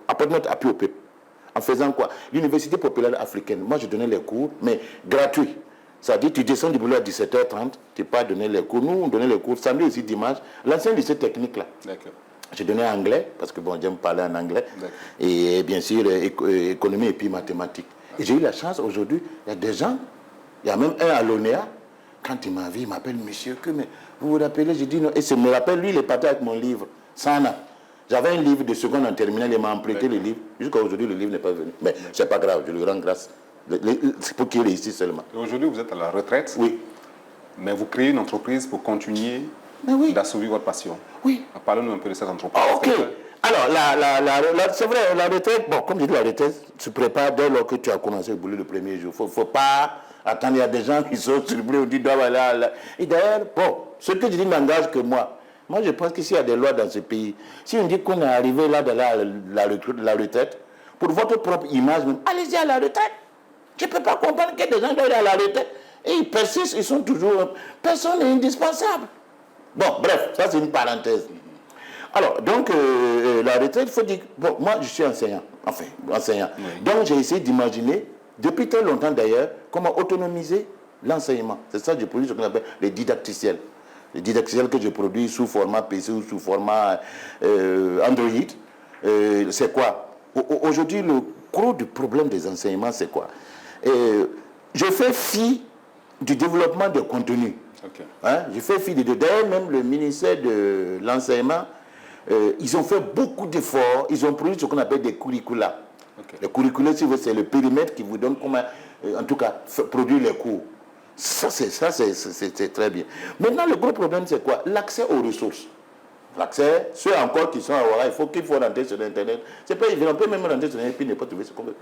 apporter notre appui au peuple. En faisant quoi? L'Université populaire africaine. Moi, je donnais les cours, mais gratuits. C'est-à-dire, tu descends du boulot à 17h30, tu n'es pas donner les cours. Nous, on donnait les cours samedi aussi, dimanche. L'ancien lycée technique, là. D'accord. Je donnais anglais, parce que bon, j'aime parler en anglais. Et bien sûr, économie et puis mathématiques. Et j'ai eu la chance aujourd'hui, il y a des gens, il y a même un à l'ONEA, quand il m'a vu, il m'appelle monsieur, mais vous vous rappelez, j'ai dit non. Et il me rappelle, lui, il est parti avec mon livre, Sana. J'avais un livre de seconde en terminale, il m'a emprunté le livre. Jusqu'à aujourd'hui, le livre n'est pas venu. Mais c'est pas grave, je lui rends grâce. C'est pour qu'il réussisse seulement. Aujourd'hui, vous êtes à la retraite. Oui. Mais vous créez une entreprise pour continuer d'assouvir votre passion. Oui. Parlez-nous un peu de cette entreprise. Ah, ok. Alors, c'est vrai, la retraite, bon, comme je dis, la retraite se prépare dès lors que tu as commencé le boulot le premier jour. Il ne faut pas attendre, il y a des gens qui sont sur le boulot, qui doivent aller à la... Et d'ailleurs, bon, ce que je dis n'engage que moi. Moi, je pense que s'il y a des lois dans ce pays, si on dit qu'on est arrivé là dans la retraite, pour votre propre image même, allez-y à la retraite. Je ne peux pas comprendre que des gens doivent aller à la retraite et ils persistent, ils sont toujours... Personne n'est indispensable. Bon, bref, ça c'est une parenthèse. Alors, donc, la retraite, il faut dire... Bon, moi, je suis enseignant. Oui. Donc, j'ai essayé d'imaginer, depuis très longtemps d'ailleurs, comment autonomiser l'enseignement. C'est ça que je produis, ce qu'on appelle les didacticiels. Les didacticiels que je produis sous format PC ou sous format Android. C'est quoi? Aujourd'hui, le gros du problème des enseignements, c'est quoi? Je fais fi du développement de contenu. Okay. Hein? Je fais fi de... D'ailleurs, même le ministère de l'enseignement, ils ont fait beaucoup d'efforts. Ils ont produit ce qu'on appelle des curricula. Okay. Le curricula, si vous voulez, c'est le périmètre qui vous donne comment, en tout cas, produire les cours. Ça, c'est très bien. Maintenant, le gros problème, c'est quoi? L'accès aux ressources. L'accès, ceux encore qui sont à Ouara, il faut rentrer sur Internet. C'est pas évident, on peut même rentrer sur Internet et puis ne pas trouver ce qu'on veut.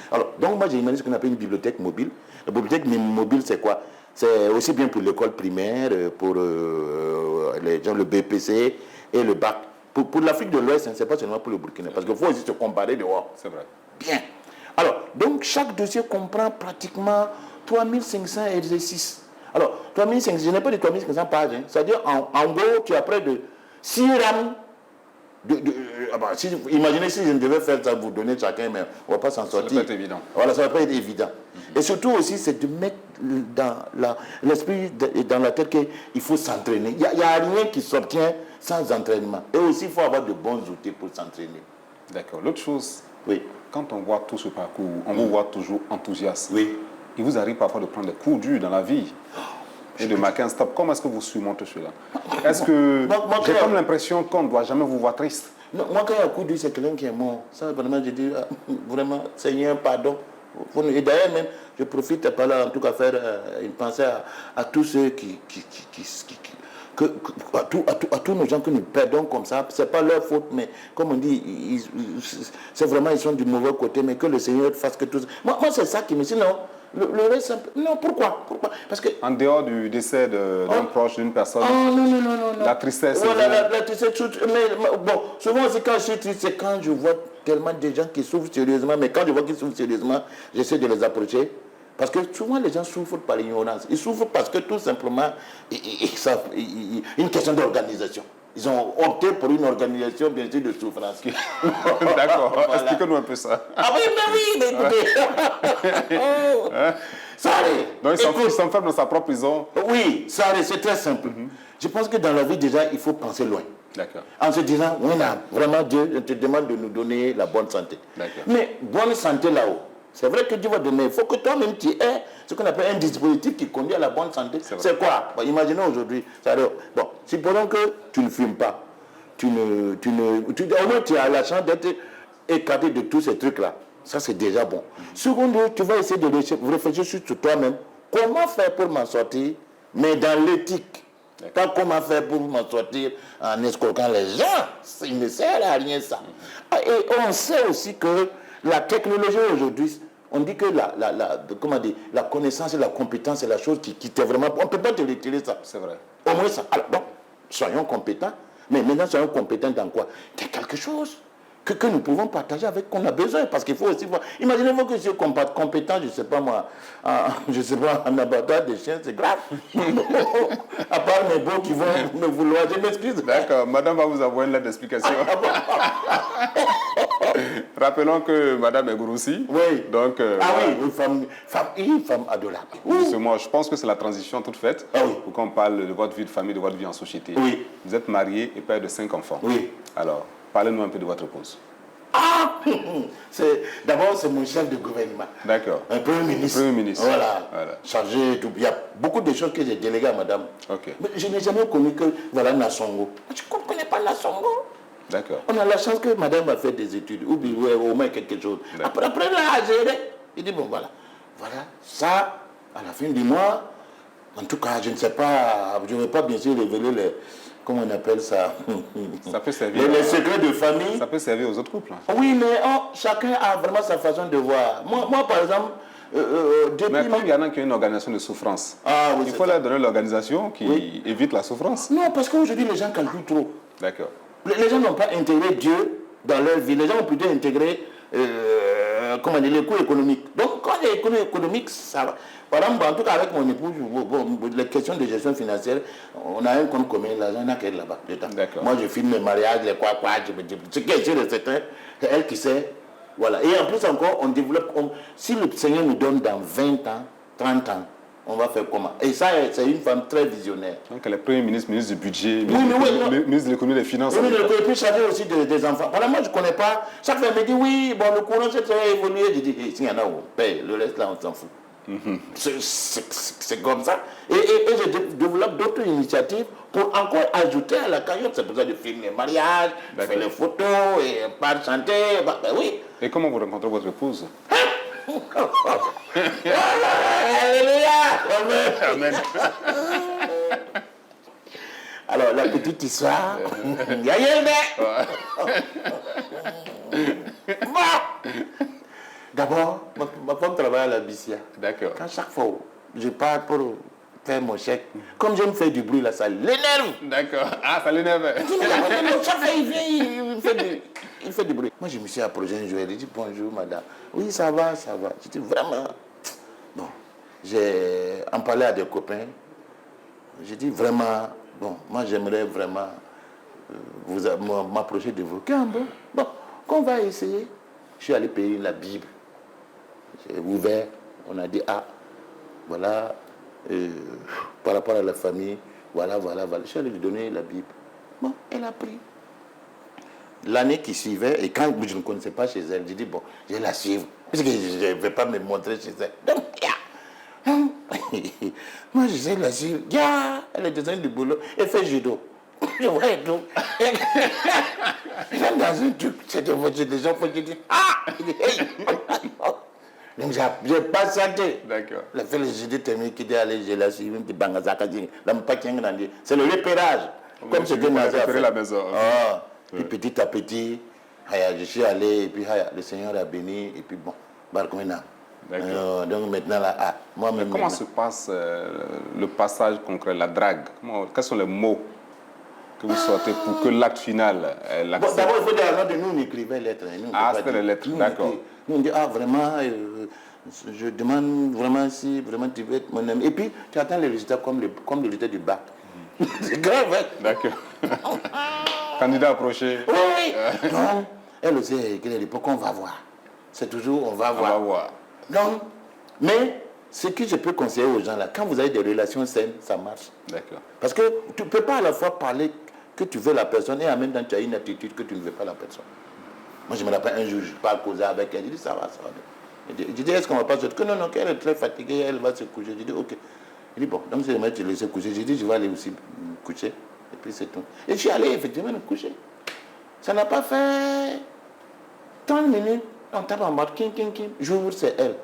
Alors, donc moi j'ai imaginé ce qu'on appelle une bibliothèque mobile. La bibliothèque mobile, c'est quoi? C'est aussi bien pour l'école primaire, pour les gens, le BPC et le bac. Pour l'Afrique de l'Ouest, c'est pas seulement pour le Burkina, parce qu'il faut aussi se comparer dehors. C'est vrai. Bien. Alors, donc chaque dossier comprend pratiquement 3500 exercices. Alors, 3500, je n'ai pas dit 3500 pages. Hein. C'est-à-dire, en gros, tu as près de 6 rames. Imaginez si je devais faire ça, vous donner chacun, mais on ne va pas s'en sortir. Ça va pas être évident. Voilà, ça ne va pas être évident. Et surtout aussi, c'est de mettre dans l'esprit et dans la tête qu'il faut s'entraîner. Il n'y a rien qui s'obtient sans entraînement. Et aussi, il faut avoir de bons outils pour s'entraîner. D'accord. L'autre chose, oui. Quand on voit tout ce parcours, on vous voit toujours enthousiaste. Oui. Il vous arrive parfois de prendre des coups durs dans la vie et de marquer un stop. Comment est-ce que vous surmontez cela? Est-ce que j'ai comme l'impression qu'on ne doit jamais vous voir triste? Non, moi, quand il y a un coup dur, c'est quelqu'un qui est mort. Ça, vraiment, je dis vraiment, Seigneur, pardon. Et d'ailleurs, même, je profite par là, en tout cas, faire une pensée à tous ceux à tous nos gens que nous perdons comme ça. Ce n'est pas leur faute, mais comme on dit, c'est vraiment, ils sont du mauvais côté, mais que le Seigneur fasse que tout ça. Moi c'est ça qui me dit, non. Le reste, non, pourquoi? Parce que... En dehors du décès d'un proche, d'une personne, non. La tristesse... Voilà, la tristesse, mais bon, souvent aussi quand je suis triste, c'est quand je vois tellement de gens qui souffrent sérieusement, mais quand je vois qu'ils souffrent sérieusement, j'essaie de les approcher. Parce que souvent les gens souffrent par ignorance. Ils souffrent parce que tout simplement, une question d'organisation. Ils ont opté pour une organisation, bien sûr, de souffrance. D'accord, voilà. Expliquez-nous un peu ça. Ah oui, mais écoutez. Donc il s'enferme dans sa propre prison. Oui, c'est très simple. Je pense que dans la vie, déjà, il faut penser loin. D'accord. En se disant, vraiment, Dieu te demande de nous donner la bonne santé. Mais bonne santé là-haut. C'est vrai que Dieu va donner. Il faut que toi-même tu aies ce qu'on appelle un dispositif qui conduit à la bonne santé. C'est quoi? Imaginons aujourd'hui. Bon, supposons que tu ne fumes pas. Au moins tu as la chance d'être écarté de tous ces trucs-là. Ça, c'est déjà bon. Secondo, tu vas essayer de réfléchir sur toi-même. Comment faire pour m'en sortir, mais dans l'éthique? Pas comment faire pour m'en sortir en escroquant les gens. Il ne sert à rien ça. Et on sait aussi que la technologie aujourd'hui, on dit que la connaissance et la compétence, c'est la chose qui t'est vraiment... On ne peut pas te retirer ça. C'est vrai. Au moins ça. Alors, donc, soyons compétents. Mais maintenant, soyons compétents dans quoi? Dans quelque chose que nous pouvons partager avec qu'on a besoin. Parce qu'il faut aussi voir. Imaginez-vous que je suis compétent, je ne sais pas moi, en abattoir des chiens, c'est grave. À part mes beaux qui vont me vouloir, je m'excuse. D'accord, madame va vous envoyer une lettre d'explication. Rappelons que madame est Gouroussi. Oui. Donc, oui, une femme adorable. Justement, je pense que c'est la transition toute faite oui. pour qu'on parle de votre vie de famille, de votre vie en société. Oui. Vous êtes marié et père de 5 enfants. Oui. Alors, parlez-nous un peu de votre épouse. D'abord, c'est mon chef de gouvernement. D'accord. Un premier ministre. Premier ministre. Voilà. Chargé tout. Il y a beaucoup de choses que j'ai déléguées à madame. Ok. Mais je n'ai jamais connu que, voilà, Nassongo. Je ne connais pas Nassongo. D'accord. On a la chance que madame a fait des études, ou au moins quelque chose. Après là, à gérer. Il dit, bon, voilà. Voilà, ça, à la fin du mois, en tout cas, je ne sais pas, je ne vais pas bien sûr révéler les, comment on appelle ça, Ça peut servir. Les secrets de famille. Ça peut servir aux autres couples. Oui, mais chacun a vraiment sa façon de voir. Moi par exemple, depuis... Mais comme il y en a qui ont une organisation de souffrance, oui, il faut leur donner l'organisation qui évite la souffrance. Non, parce qu'aujourd'hui, les gens calculent trop. D'accord. Les gens n'ont pas intégré Dieu dans leur vie. Les gens ont plutôt intégré comment dire, les coûts économiques. Donc, quand les coûts économiques, ça va. Par exemple, en tout cas, avec mon épouse, les questions de gestion financière, on a un compte commun, l'argent n'a qu'elle là-bas. Moi, je filme les mariages, les quoi, ce qui est sûr et certain, c'est elle qui sait. Voilà. Et en plus encore, on développe. Si le Seigneur nous donne dans 20 ans, 30 ans, on va faire comment? Et ça, c'est une femme très visionnaire. Donc, elle est Premier ministre, ministre du budget, ministre de l'économie et des finances. Oui, mais puis chargé aussi des enfants. Voilà, moi, je ne connais pas. Chaque fois, elle me dit, oui, bon, le courant, c'est très évolué. Je dis, s'il y en a, on paye. Le reste, là, on s'en fout. C'est comme ça. Et je développe d'autres initiatives pour encore ajouter à la cagnotte. C'est pour ça que je filme les mariages, je fais les photos, et pas chanter. Oui. Et comment vous rencontrez votre épouse? Alléluia. Amen. Alors, la petite histoire. D'abord, ma femme travaille à la BICIA. D'accord. Quand chaque fois je pars pour faire mon chèque, comme j'aime faire du bruit, là, ça l'énerve. D'accord. Ah, ça l'énerve. Chaque fois, il vient, il fait du bruit. Moi, je me suis approché un jour, il dit, bonjour, madame. Oui, ça va, ça va. J'étais vraiment... Bon, j'ai en parlé à des copains. J'ai dit, vraiment, bon, moi, j'aimerais vraiment m'approcher de vous. Bon, qu'on va essayer. Je suis allé payer la Bible. J'ai ouvert, on a dit, voilà, par rapport à la famille, voilà. Je suis allé lui donner la Bible. Bon, elle a pris. L'année qui suivait, et quand je ne connaissais pas chez elle, j'ai dit, bon, je vais la suivre, parce que je ne vais pas me montrer chez elle. Donc, moi, je sais la suivre. Elle est descendue du boulot, elle fait judo. Je vois et tout. Elle est dans un truc, c'est de voiture des gens, il faut que je dise, hey. Donc, j'ai pas santé. D'accord. La fait le judo terminé, qui dit, allez, je la suivre, c'est le repérage. Comme c'était dans la maison. Et petit à petit, je suis allé, et puis le Seigneur a béni, et puis bon, Barkomena. Donc maintenant, là, moi-même. Comment se passe le passage concret, la drague? Quels sont les mots que vous sortez pour que l'acte final l'accepte? D'abord, il faut dire, de nous, on écrivait lettres. C'était les lettres, d'accord. Nous, on dit, vraiment, je demande vraiment si vraiment tu veux être mon ami. Et puis, tu attends les résultats comme le résultat du bac. C'est grave, hein? D'accord. Candidat approché. Oui. Donc, elle aussi, elle dit, pourquoi on va voir? C'est toujours, on va voir. Donc, mais ce que je peux conseiller aux gens là, quand vous avez des relations saines, ça marche. D'accord. Parce que tu ne peux pas à la fois parler que tu veux la personne et en même temps tu as une attitude que tu ne veux pas la personne. Moi, je me rappelle un jour, je parle causer avec elle, je dis ça va. Je dis, est-ce qu'on va pas se coucher? Non, qu'elle est très fatiguée, elle va se coucher. Je dis, ok. Il dit, bon, donc c'est moi, je te laisse coucher. Je dis, je vais aller aussi me coucher. Et puis c'est tout. Et je suis allé effectivement me coucher. Ça n'a pas fait 30 minutes. On tape en mode, j'ouvre, c'est elle.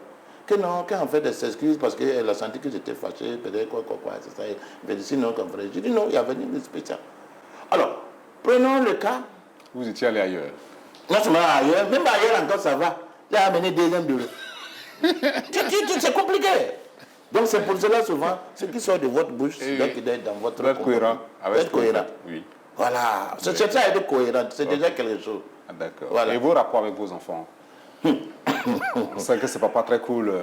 Que non, qu'en fait, elle s'excuse parce qu'elle a senti que j'étais fâché, peut-être quoi, c'est ça. Elle dit, sinon, comme frère. Je dis, non, il y avait rien de spécial. Alors, prenons le cas. Vous étiez allé ailleurs? Non seulement ailleurs, même ailleurs encore, ça va. J'ai amené deuxième bureau. C'est compliqué. Donc, c'est pour cela, souvent, ce qui sort de votre bouche, c'est doit être dans votre... Être cohérent. Être cohérent. Oui. Voilà. C'est ça, être cohérent. C'est déjà quelque chose. Ah, d'accord. Voilà. Et vos rapports avec vos enfants? On sait que c'est pas très cool.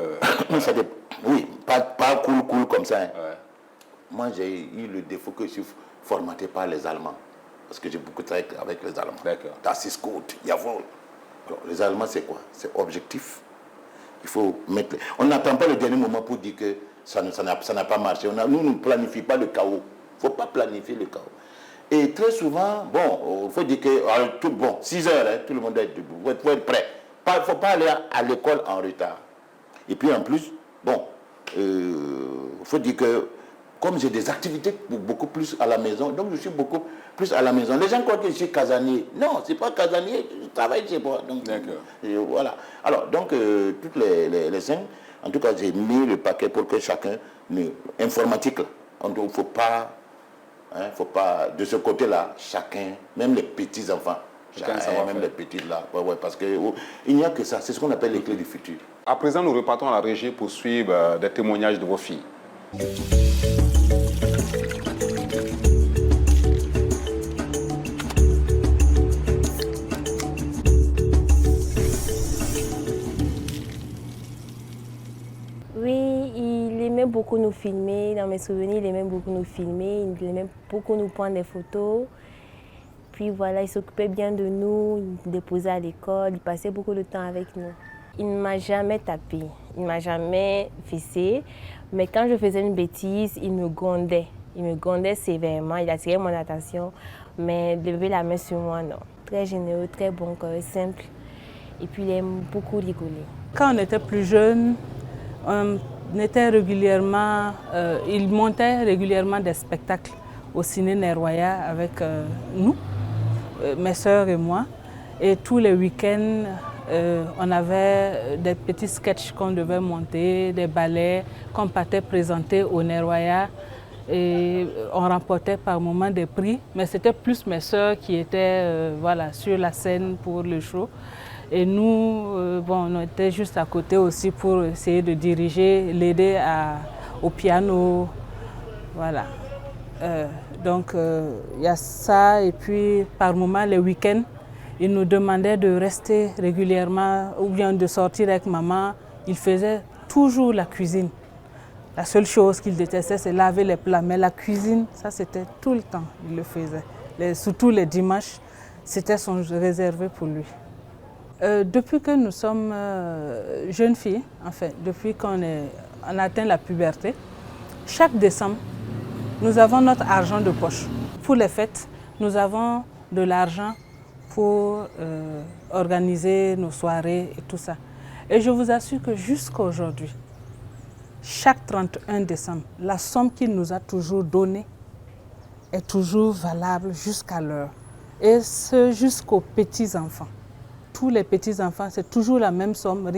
Oui, pas cool comme ça. Hein. Ouais. Moi, j'ai eu le défaut que je suis formaté par les Allemands. Parce que j'ai beaucoup travaillé avec les Allemands. D'accord. Das ist gut, jawohl. Alors, les Allemands, c'est quoi? C'est objectif. Il faut mettre... On n'attend pas le dernier moment pour dire que ça n'a pas marché. Nous ne planifions pas le chaos. Il ne faut pas planifier le chaos. Et très souvent, bon, il faut dire que 6 heures, hein, tout le monde doit être debout. Il faut être prêt. Il ne faut pas aller à l'école en retard. Et puis en plus, bon, il faut dire que comme j'ai des activités beaucoup plus à la maison, donc je suis beaucoup plus à la maison. Les gens croient que je suis casanier. Non, ce n'est pas casanier, je travaille chez moi. D'accord. Voilà. Alors, donc, toutes les 5, en tout cas, j'ai mis le paquet pour que chacun, informatique, il ne faut pas, de ce côté-là, chacun, même les petits-enfants, même les petits là, parce qu'il n'y a que ça, c'est ce qu'on appelle les clés du futur. À présent, nous repartons à la régie pour suivre des témoignages de vos filles. Oui, il aimait beaucoup nous filmer. Dans mes souvenirs, il aimait beaucoup nous filmer. Il aimait beaucoup nous prendre des photos. Puis voilà, il s'occupait bien de nous, il nous déposait à l'école, il passait beaucoup de temps avec nous. Il ne m'a jamais tapé, il ne m'a jamais fessé. Mais quand je faisais une bêtise, il me grondait. Il me grondait sévèrement, il attirait mon attention. Mais lever la main sur moi, non. Très généreux, très bon cœur, simple. Et puis il aime beaucoup rigoler. Quand on était plus jeune, on était régulièrement, il montait régulièrement des spectacles au ciné Nerwaya avec nous, mes sœurs et moi. Et tous les week-ends, on avait des petits sketchs qu'on devait monter, des ballets qu'on partait présenter au Nerwaya. Et on remportait par moments des prix, mais c'était plus mes sœurs qui étaient sur la scène pour le show. Et nous, on était juste à côté aussi pour essayer de diriger, l'aider au piano. Voilà. Donc, il y a ça. Et puis, par moments, les week-ends, il nous demandait de rester régulièrement ou bien de sortir avec maman. Il faisait toujours la cuisine. La seule chose qu'il détestait, c'est laver les plats. Mais la cuisine, ça, c'était tout le temps. Il le faisait. Surtout les dimanches, c'était réservé pour lui. Depuis que nous sommes jeunes filles, en fait, depuis qu'on a atteint la puberté, chaque décembre, nous avons notre argent de poche. Pour les fêtes, nous avons de l'argent pour organiser nos soirées et tout ça. Et je vous assure que jusqu'à aujourd'hui, chaque 31 décembre, la somme qu'il nous a toujours donnée est toujours valable jusqu'à l'heure. Et ce jusqu'aux petits-enfants. Tous les petits-enfants, c'est toujours la même somme.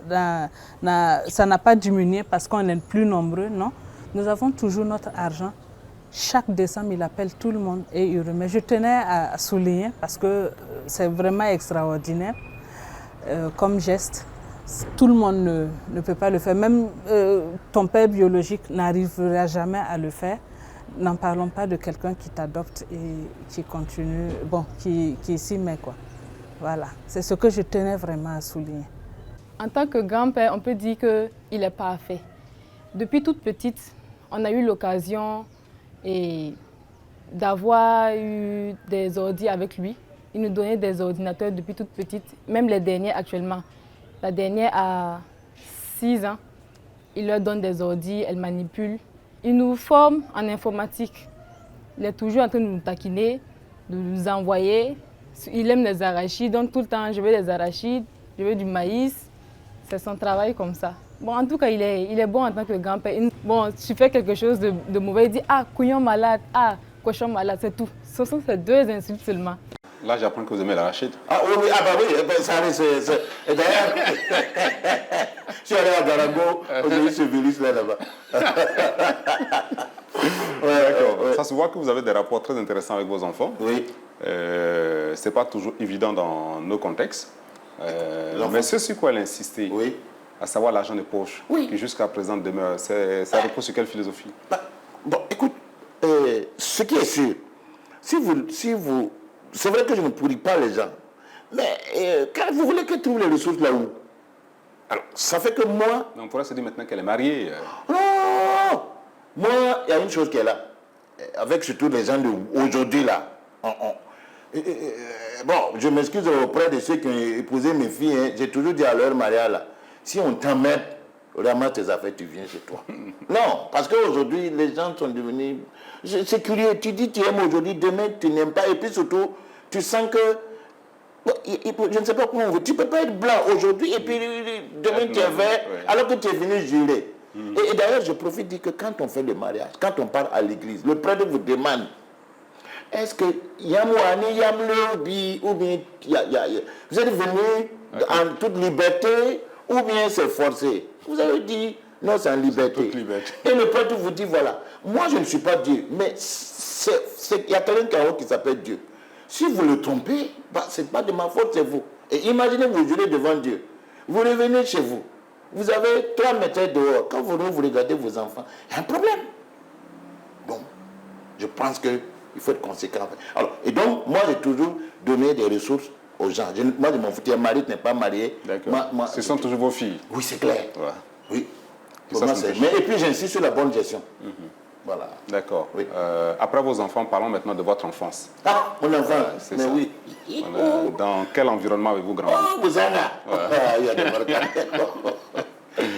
Ça n'a pas diminué parce qu'on est plus nombreux, non. Nous avons toujours notre argent. Chaque décembre, il appelle tout le monde et il remet. Je tenais à souligner parce que c'est vraiment extraordinaire comme geste. Tout le monde ne peut pas le faire. Même ton père biologique n'arrivera jamais à le faire. N'en parlons pas de quelqu'un qui t'adopte et qui continue, qui s'y met, quoi. Voilà, c'est ce que je tenais vraiment à souligner. En tant que grand-père, on peut dire qu'il est parfait. Depuis toute petite, on a eu l'occasion d'avoir eu des ordi avec lui. Il nous donnait des ordinateurs depuis toute petite, même les derniers actuellement. La dernière a 6 ans. Il leur donne des ordi, elle manipule. Il nous forme en informatique. Il est toujours en train de nous taquiner, de nous envoyer. Il aime les arachides, donc tout le temps, je veux des arachides, je veux du maïs. C'est son travail comme ça. Bon, en tout cas, il est bon en tant que grand-père. Bon, tu fais quelque chose de mauvais, il dit « Ah, couillon malade, ah, cochon malade », c'est tout. Ce sont ces 2 insultes seulement. Là, j'apprends que vous aimez l'arachide. Ah oui, ça c'est... Et d'ailleurs, je suis allé à Garango, j'ai eu ce virus là-bas. D'accord. Ça se voit que vous avez des rapports très intéressants avec vos enfants. Oui. Ce n'est pas toujours évident dans nos contextes. Mais ce sur quoi elle insistait, oui, à savoir l'argent de poche, oui, qui jusqu'à présent demeure, ça repose sur quelle philosophie? Bon, écoute, ce qui est sûr, si vous, c'est vrai que je ne pourris pas les gens, Mais quand vous voulez qu'elle trouve les ressources là où? Alors, ça fait que moi... On pourrait se dire maintenant qu'elle est mariée. Non! Moi, il y a une chose qui est là. Avec surtout les gens d'aujourd'hui là. Bon, je m'excuse auprès de ceux qui ont épousé mes filles. Hein. J'ai toujours dit à leur mariage là, si on t'emmène, ramasse tes affaires, tu viens chez toi. Non, parce qu'aujourd'hui, les gens sont devenus... C'est curieux, tu dis tu aimes aujourd'hui, demain tu n'aimes pas. Et puis surtout, tu sens que... Je ne sais pas comment on veut. Tu ne peux pas être blanc aujourd'hui et puis demain tu es vert, alors que tu es venu jurer. Et d'ailleurs, je profite de dire que quand on fait le mariage, quand on part à l'église, le prêtre vous demande, est-ce que Yamouani, Yamle, ou bien vous êtes venu en toute liberté, ou bien c'est forcé? Vous avez dit, non, c'est en liberté. Et le prêtre vous dit, voilà, moi je ne suis pas Dieu, mais il y a quelqu'un qui est en haut qui s'appelle Dieu. Si vous le trompez, bah, ce n'est pas de ma faute, c'est vous. Et imaginez vous jurez devant Dieu. Vous revenez chez vous. Vous avez 3 mètres dehors. Quand vous regardez vos enfants, il y a un problème. Bon, je pense qu'il faut être conséquent. Alors, et donc, moi, j'ai toujours donné des ressources aux gens. Moi, je m'en fous. Tu es marié, tu n'es pas marié. D'accord. Ce sont toujours vos filles. Oui, c'est clair. Ouais. Oui. Ça, mais et puis, j'insiste sur la bonne gestion. Voilà. D'accord. Oui. Après vos enfants, parlons maintenant de votre enfance. Ah, mon enfant, mais ça. Oui. Dans quel environnement avez-vous grandi? Oh, vous en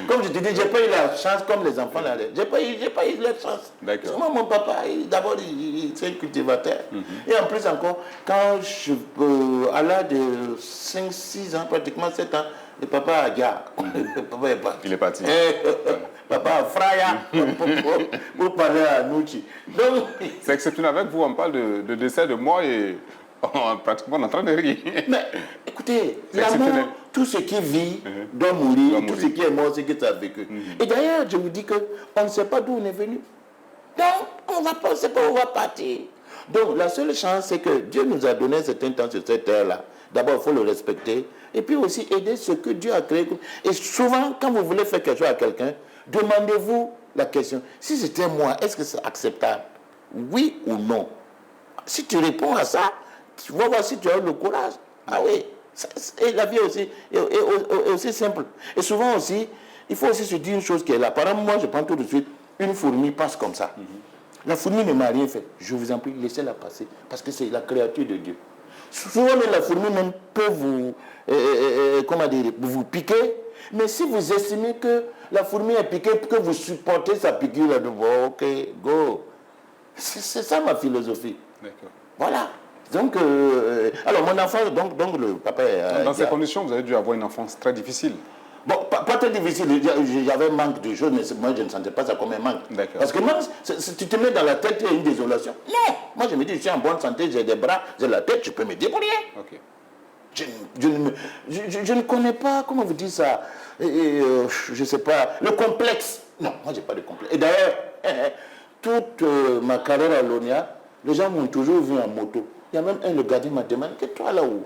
Comme je te dis, je n'ai pas eu la chance comme les enfants là. Je n'ai pas eu la chance. D'accord. Moi, mon papa, d'abord, c'est un cultivateur. Et en plus encore, quand à l'âge de 5-6 ans, pratiquement 7 ans, le papa a gare. Papa est parti. Il est parti. Papa a fraya pour parler à Nouchi. Donc, c'est exceptionnel. Avec vous, on parle de décès de moi et pratiquement on est en train de rire. Mais écoutez, la mort, tout ce qui vit doit mourir, tout ce qui est mort, c'est que ça a vécu. Et d'ailleurs, je vous dis qu'on ne sait pas d'où on est venu. Donc, on ne sait pas où on va partir. Donc, la seule chance, c'est que Dieu nous a donné un certain temps sur cette terre-là. D'abord, il faut le respecter. Et puis aussi aider ce que Dieu a créé. Et souvent, quand vous voulez faire quelque chose à quelqu'un, demandez-vous la question. Si c'était moi, est-ce que c'est acceptable? Oui ou non? Si tu réponds à ça, tu vas voir si tu as le courage. Ah oui. Et la vie aussi est aussi simple. Et souvent aussi, il faut aussi se dire une chose qui est là. Par exemple, moi, je prends tout de suite, une fourmi passe comme ça. La fourmi ne m'a rien fait. Je vous en prie, laissez-la passer. Parce que c'est la créature de Dieu. Souvent, la fourmi même peut vous, vous piquer. Mais si vous estimez que la fourmi est piquée, que vous supportez sa piqûre, là, bon, ok, go. C'est ça ma philosophie. D'accord. Voilà. Donc, alors mon enfant, donc le papa... Dans ces conditions, vous avez dû avoir une enfance très difficile. Bon, pas très difficile. J'avais un manque de choses, mais moi, je ne sentais pas ça comme un manque. Parce que moi, si tu te mets dans la tête, il y a une désolation. Non. Moi, je me dis, je suis en bonne santé, j'ai des bras, j'ai la tête, je peux me débrouiller. Okay. Je ne connais pas, comment vous dites ça, je ne sais pas, le complexe. Non, moi, je n'ai pas de complexe. Et d'ailleurs, toute ma carrière à l'ONIA, les gens m'ont toujours vu en moto. Il y a même le gardien m'a demandé, que toi là-haut,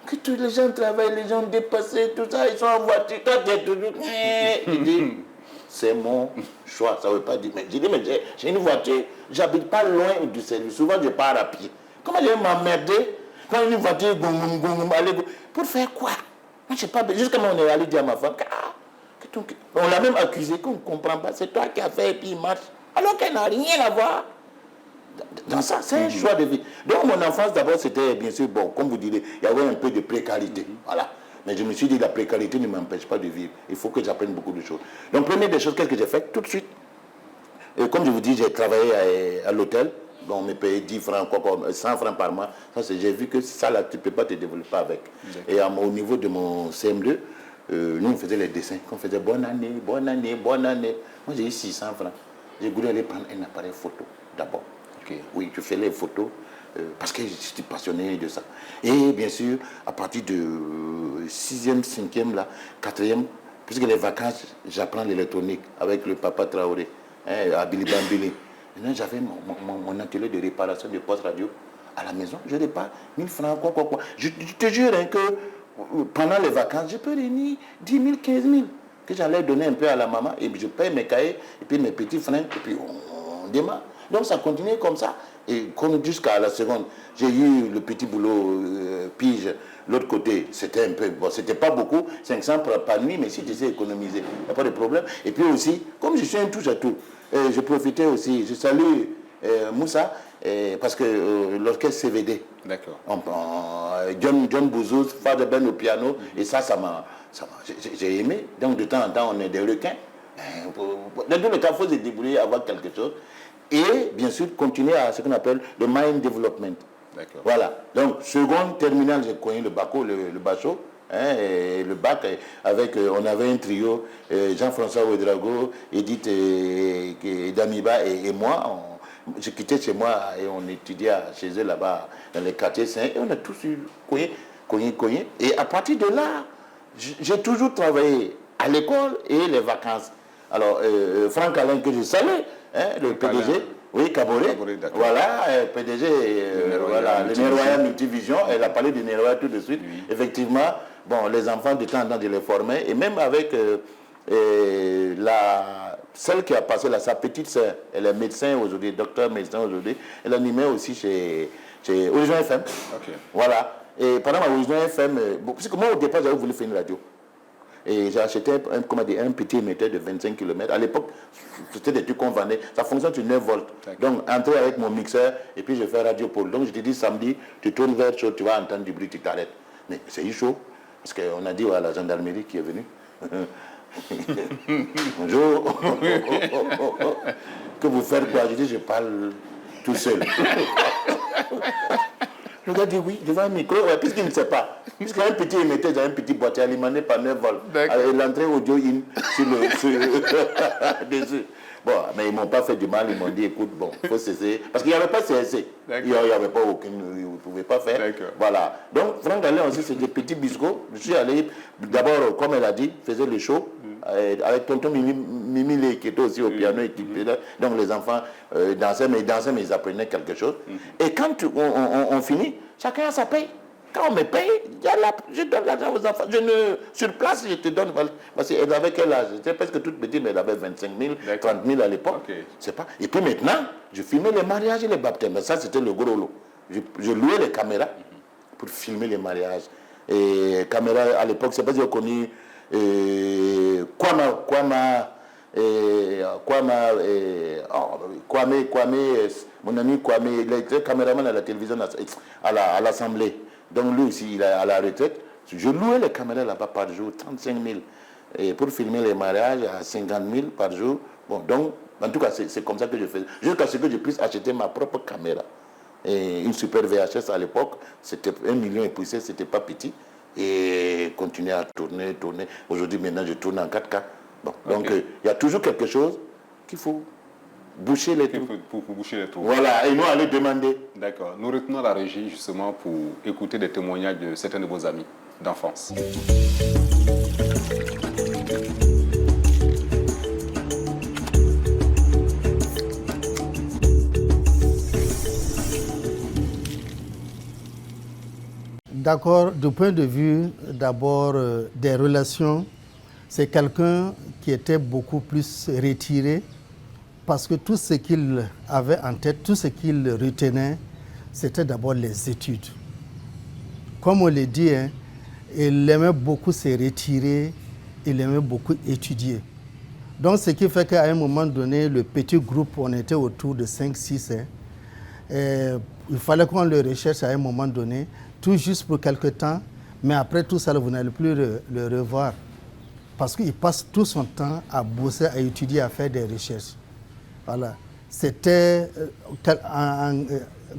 que tous les gens travaillent, les gens dépassés, tout ça, ils sont en voiture, toi tu es toujours... Il dit, c'est mon choix, ça ne veut pas dire... Mais j'ai dit, mais j'ai une voiture, j'habite pas loin du service, souvent je pars à pied. Comment je vais m'emmerder quand une voiture, pour faire quoi? Moi, je sais pas, jusqu'à moi, on est allé dire à ma femme, on l'a même accusé qu'on ne comprend pas, c'est toi qui as fait et puis il marche, alors qu'elle n'a rien à voir. Dans ça, c'est un choix de vie. Donc, mon enfance, d'abord, c'était, bien sûr, bon, comme vous direz, il y avait un peu de précarité. Voilà. Mais je me suis dit, la précarité ne m'empêche pas de vivre. Il faut que j'apprenne beaucoup de choses. Donc, première des choses, qu'est-ce que j'ai fait? Tout de suite. Et comme je vous dis, j'ai travaillé à l'hôtel. Donc, on me payait 10 francs, 100 francs par mois. J'ai vu que ça, là, tu ne peux pas te développer avec. Et au niveau de mon CM2, nous, on faisait les dessins. On faisait bonne année, bonne année, bonne année. Moi, j'ai eu 600 francs. J'ai voulu aller prendre un appareil photo, d'abord. Okay. Oui, je fais les photos parce que je suis passionné de ça. Et bien sûr, à partir de 6e, 5e, là, 4e, puisque les vacances, j'apprends l'électronique avec le papa Traoré, à Billy Bambili. J'avais mon atelier de réparation de poste radio à la maison. Je répare 1000 francs, quoi. Je te jure que pendant les vacances, je peux réunir 10 000, 15 000 que j'allais donner un peu à la maman et je paye mes cahiers et puis mes petits freins et puis on démarre. Donc ça continuait comme ça. Et jusqu'à la seconde, j'ai eu le petit boulot pige. L'autre côté, c'était un peu, bon, c'était pas beaucoup, 500 par nuit, mais si tu sais économiser, il n'y a pas de problème. Et puis aussi, comme je suis un touche à tout, je profitais aussi, je salue Moussa, parce que l'orchestre CVD, d'accord, John Bouzous, Fade Ben au piano, et ça m'a, j'ai aimé. Donc de temps en temps, on est des requins. Dans tous les cas, il faut se débrouiller, avoir quelque chose. Et bien sûr, continuer à ce qu'on appelle le mind development. Voilà. Donc, seconde terminale, j'ai connu le baco, le bachot, et le bac, avec, on avait un trio, Jean-François Ouedraogo, Edith Damiba et moi. J'ai quitté chez moi et on étudiait chez eux là-bas, dans les quartiers saints, et on a tous eu cogné. Et à partir de là, j'ai toujours travaillé à l'école et les vacances. Alors, Franck Alain, que je salue, le PDG, Alain. Oui, Caboret, voilà, PDG, le Néroya Multivision, elle a parlé du Néroya tout de suite. Oui. Effectivement, bon, les enfants, de temps en temps, de les former, et même avec celle qui a passé là, sa petite sœur, elle est médecin aujourd'hui, docteur médecin aujourd'hui, elle animait aussi chez Horizon FM. Okay. Voilà, et pendant ma Horizon FM, parce que moi au départ, j'avais voulu faire une radio. Et j'ai acheté un petit émetteur de 25 km. À l'époque, c'était des trucs qu'on vendait. Ça fonctionne sur 9 volts. Donc, entrer avec mon mixeur et puis je fais Radio Pôle. Donc, je te dis samedi, tu tournes vers chaud, tu vas entendre du bruit, tu t'arrêtes. Mais c'est eu chaud. Parce qu'on a dit à la gendarmerie qui est venue. Bonjour. Que vous faites quoi? Je dis, je parle tout seul. Le gars dit oui, devant un micro, puisqu'il ne sait pas. Puisqu'il y a un petit émetteur dans un petit boîtier alimenté par 9 volts. L'entrée audio in sur dessus. Bon, mais ils ne m'ont pas fait du mal, ils m'ont dit écoute, bon, il faut cesser. Parce qu'il n'y avait pas CSC. Il n'y avait pas aucune, ils ne pouvaient pas faire. Voilà. Donc, Franck Alain aussi, c'est des petits biscots. Je suis allé, d'abord, comme elle a dit, faisait le show. Avec tonton Mimi qui était aussi au piano équipé. Donc les enfants dansaient, mais ils apprenaient quelque chose. Et quand on finit, chacun a sa paye. Quand on me paye, je donne l'argent aux enfants. Sur place, je te donne. Parce qu'elle avait quel âge? J'étais presque toute petite, mais elle avait 25 000, 30 000 à l'époque. Okay. Et puis maintenant, je filmais les mariages et les baptêmes. Ça, c'était le gros lot. Je louais les caméras pour filmer les mariages. Et caméras, à l'époque, c'est pas si j'ai connu Kwame, mon ami Kwame, il était caméraman à la télévision, à l'Assemblée. Donc lui aussi, il est à la retraite. Je louais les caméras là-bas par jour, 35 000. Et pour filmer les mariages, à 50 000 par jour. Bon, donc, en tout cas, c'est comme ça que je faisais. Jusqu'à ce que je puisse acheter ma propre caméra. Et une super VHS à l'époque, c'était 1 million et poussé, c'était pas petit. Et continuer à tourner. Aujourd'hui, maintenant, je tourne en 4K. Bon, donc, il y a toujours quelque chose qu'il faut boucher les trous. Pour boucher les trous. Voilà, et nous, aller demander. D'accord. Nous retenons la régie, justement, pour écouter des témoignages de certains de vos amis d'enfance. D'accord, du point de vue d'abord des relations, c'est quelqu'un qui était beaucoup plus retiré parce que tout ce qu'il avait en tête, tout ce qu'il retenait, c'était d'abord les études. Comme on l'a dit, il aimait beaucoup se retirer, il aimait beaucoup étudier. Donc ce qui fait qu'à un moment donné, le petit groupe, on était autour de 5-6, il fallait qu'on le recherche à un moment donné, tout juste pour quelque temps, mais après tout ça, vous n'allez plus le revoir. Parce qu'il passe tout son temps à bosser, à étudier, à faire des recherches. Voilà. C'était,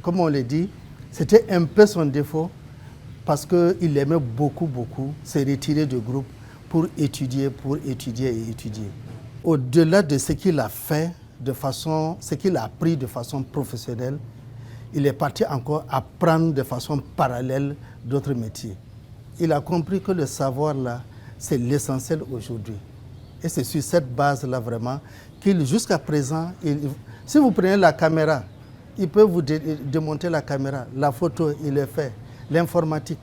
comme on l'a dit, c'était un peu son défaut, parce qu'il aimait beaucoup se retirer du groupe pour étudier et étudier. Au-delà de ce qu'il a fait, ce qu'il a appris de façon professionnelle, il est parti encore apprendre de façon parallèle d'autres métiers. Il a compris que le savoir-là, c'est l'essentiel aujourd'hui. Et c'est sur cette base-là vraiment qu'il, jusqu'à présent, si vous prenez la caméra, il peut vous démonter la caméra, la photo, il le fait, l'informatique.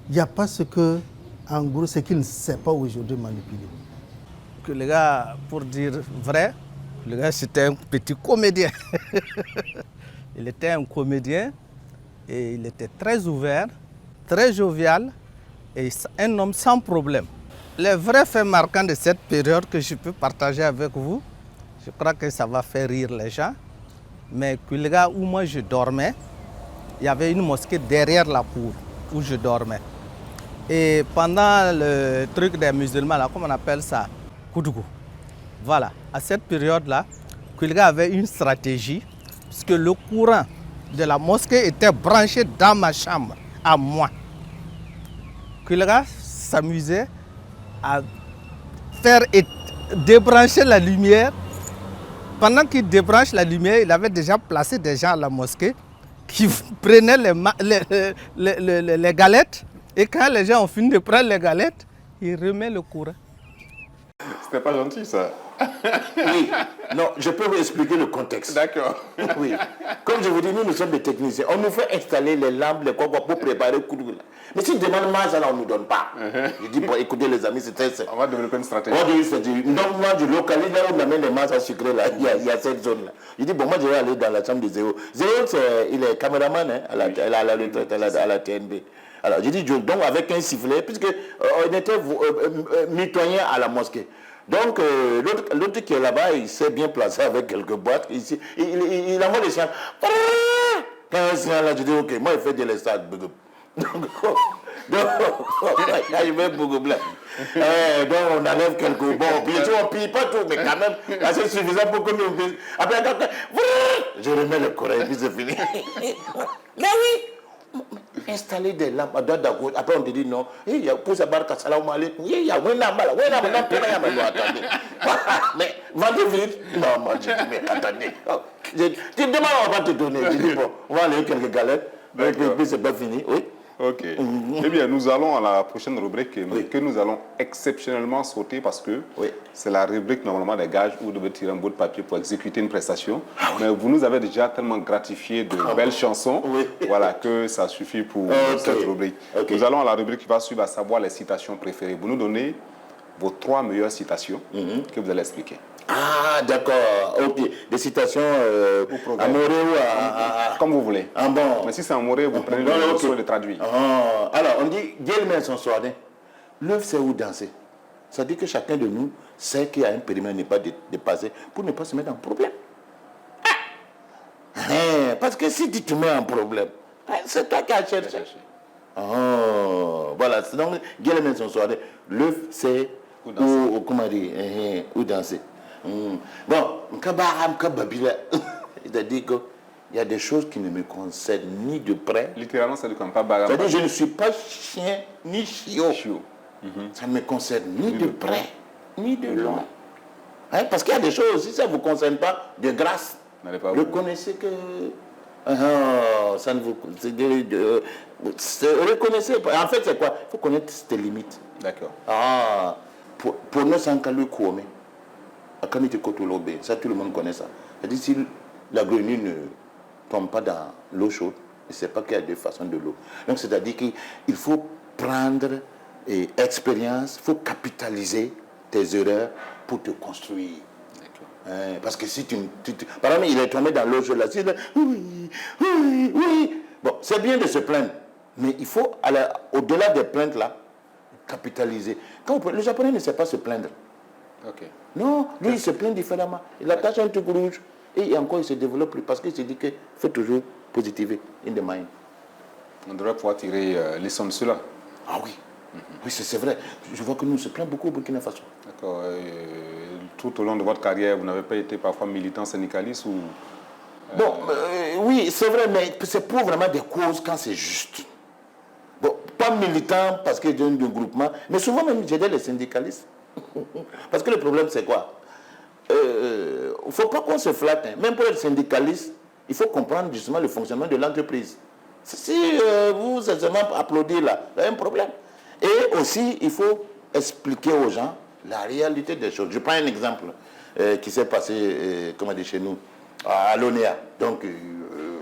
Il n'y a pas en gros, ce qu'il ne sait pas aujourd'hui manipuler. Que les gars, pour dire vrai, Le gars, c'était un petit comédien. Il était un comédien et il était très ouvert, très jovial et un homme sans problème. Les vrais faits marquants de cette période que je peux partager avec vous, je crois que ça va faire rire les gens. Mais Kouilga, où moi je dormais, il y avait une mosquée derrière la cour où je dormais. Et pendant le truc des musulmans, là, comment on appelle ça, Koudougou. Voilà, à cette période-là, Kouilga avait une stratégie, puisque le courant de la mosquée était branché dans ma chambre, à moi. Kouilga s'amusait à faire débrancher la lumière. Pendant qu'il débranche la lumière, il avait déjà placé des gens à la mosquée qui prenaient les galettes. Et quand les gens ont fini de prendre les galettes, il remet le courant. C'était pas gentil, ça. Oui, non, je peux vous expliquer le contexte. D'accord. Oui. Comme je vous dis, nous sommes des techniciens. On nous fait installer les lampes, les quoi pour préparer le coup de boule. Mais si demande moi, ça, on ne nous donne pas. Je dis, bon, écoutez les amis, c'est très simple. On va développer une stratégie. On va développer une stratégie. Donc, moi, je localise là où on amène les masses à sucrer, là. Il y a cette zone-là. Je dis, bon, moi, je vais aller dans la chambre de Zéo. Zéo, il est caméraman hein, à la TNB. Alors, je dis, donc, avec un sifflet, puisque on était mitoyens à la mosquée. Donc, l'autre qui est là-bas, il s'est bien placé avec quelques boîtes. Ici, il envoie les chiens. Quand un chien là, je dis, ok, moi, il fait de l'estade. Donc, il met beaucoup blanc. Donc, on enlève quelques. Bon, bien sûr, on ne pille pas tout, mais quand même, c'est suffisant pour que nous puissions. Après, je remets le courant et puis c'est fini. Mais oui! Installer des lampes à droite à gauche. Après, on te dit non. Il y a pour sa barque, salam alaikum. Il y a mais vendez vite. Non, moi, je dis, mais attendez. Tu demandes, on va te donner. Je dis, bon, on va aller quelques galettes. Et puis, c'est pas fini. Oui. Ok. Eh bien, nous allons à la prochaine rubrique que nous allons exceptionnellement sauter parce que c'est la rubrique normalement des gages où vous devez tirer un bout de papier pour exécuter une prestation. Mais vous nous avez déjà tellement gratifié de belles chansons voilà, que ça suffit pour cette rubrique. Nous allons à la rubrique qui va suivre, à savoir les citations préférées. Vous nous donnez vos 3 meilleures citations que vous allez expliquer. Ah, d'accord. Ok. Des citations amoureuses ou comme vous voulez. Ah bon. Mais si c'est amoureux, vous prenez le soin de traduire. Alors, on dit, Guillemets son soir, l'œuvre c'est où danser. Ça dit que chacun de nous sait qu'il y a un périmètre à ne pas dépasser pour ne pas se mettre en problème. Parce que si tu te mets en problème, c'est toi qui as cherché. Voilà. Donc, Guillemets son soir, l'œuvre c'est comment dire, où danser. Bon, c'est-à-dire qu'il y a des choses qui ne me concernent ni de près. Littéralement, c'est du Kampabara. C'est-à-dire que je ne suis pas chien ni chiot. Ça ne me concerne ni de près, ni de loin. Parce qu'il y a des choses, si ça ne vous concerne pas, de grâce, reconnaissez que ça ne vous... reconnaissez. En fait, c'est quoi? Il faut connaître tes limites. D'accord. Pour nous, sans calmer, ça, tout le monde connaît ça. C'est-à-dire, si la grenouille ne tombe pas dans l'eau chaude, il ne sait pas qu'il y a deux façons de l'eau. Donc, c'est-à-dire qu'il faut prendre expérience, il faut capitaliser tes erreurs pour te construire. Parce que si par exemple, il est tombé dans l'eau chaude, là, oui. Bon, c'est bien de se plaindre, mais il faut, au-delà des plaintes, là, capitaliser. Le Japonais ne sait pas se plaindre. Non, lui, il se plaint différemment. Il attache un truc rouge et encore, il se développe plus parce qu'il se dit qu'il faut toujours positiver in the mind. On devrait pouvoir tirer les leçon de cela. Ah oui. Oui, c'est vrai. Je vois que nous, on se plaint beaucoup au Burkina Faso. D'accord. Tout au long de votre carrière, vous n'avez pas été parfois militant syndicaliste ou... Bon, oui, c'est vrai, mais c'est pour vraiment des causes quand c'est juste. Bon, pas militant parce que j'ai un groupement, mais souvent même j'aidais les syndicalistes. Parce que le problème, c'est quoi? Il ne faut pas qu'on se flatte. Même pour être syndicaliste, il faut comprendre justement le fonctionnement de l'entreprise. Si vous êtes seulement applaudir là, il y a un problème. Et aussi, il faut expliquer aux gens la réalité des choses. Je prends un exemple qui s'est passé chez nous, à l'ONEA. Donc,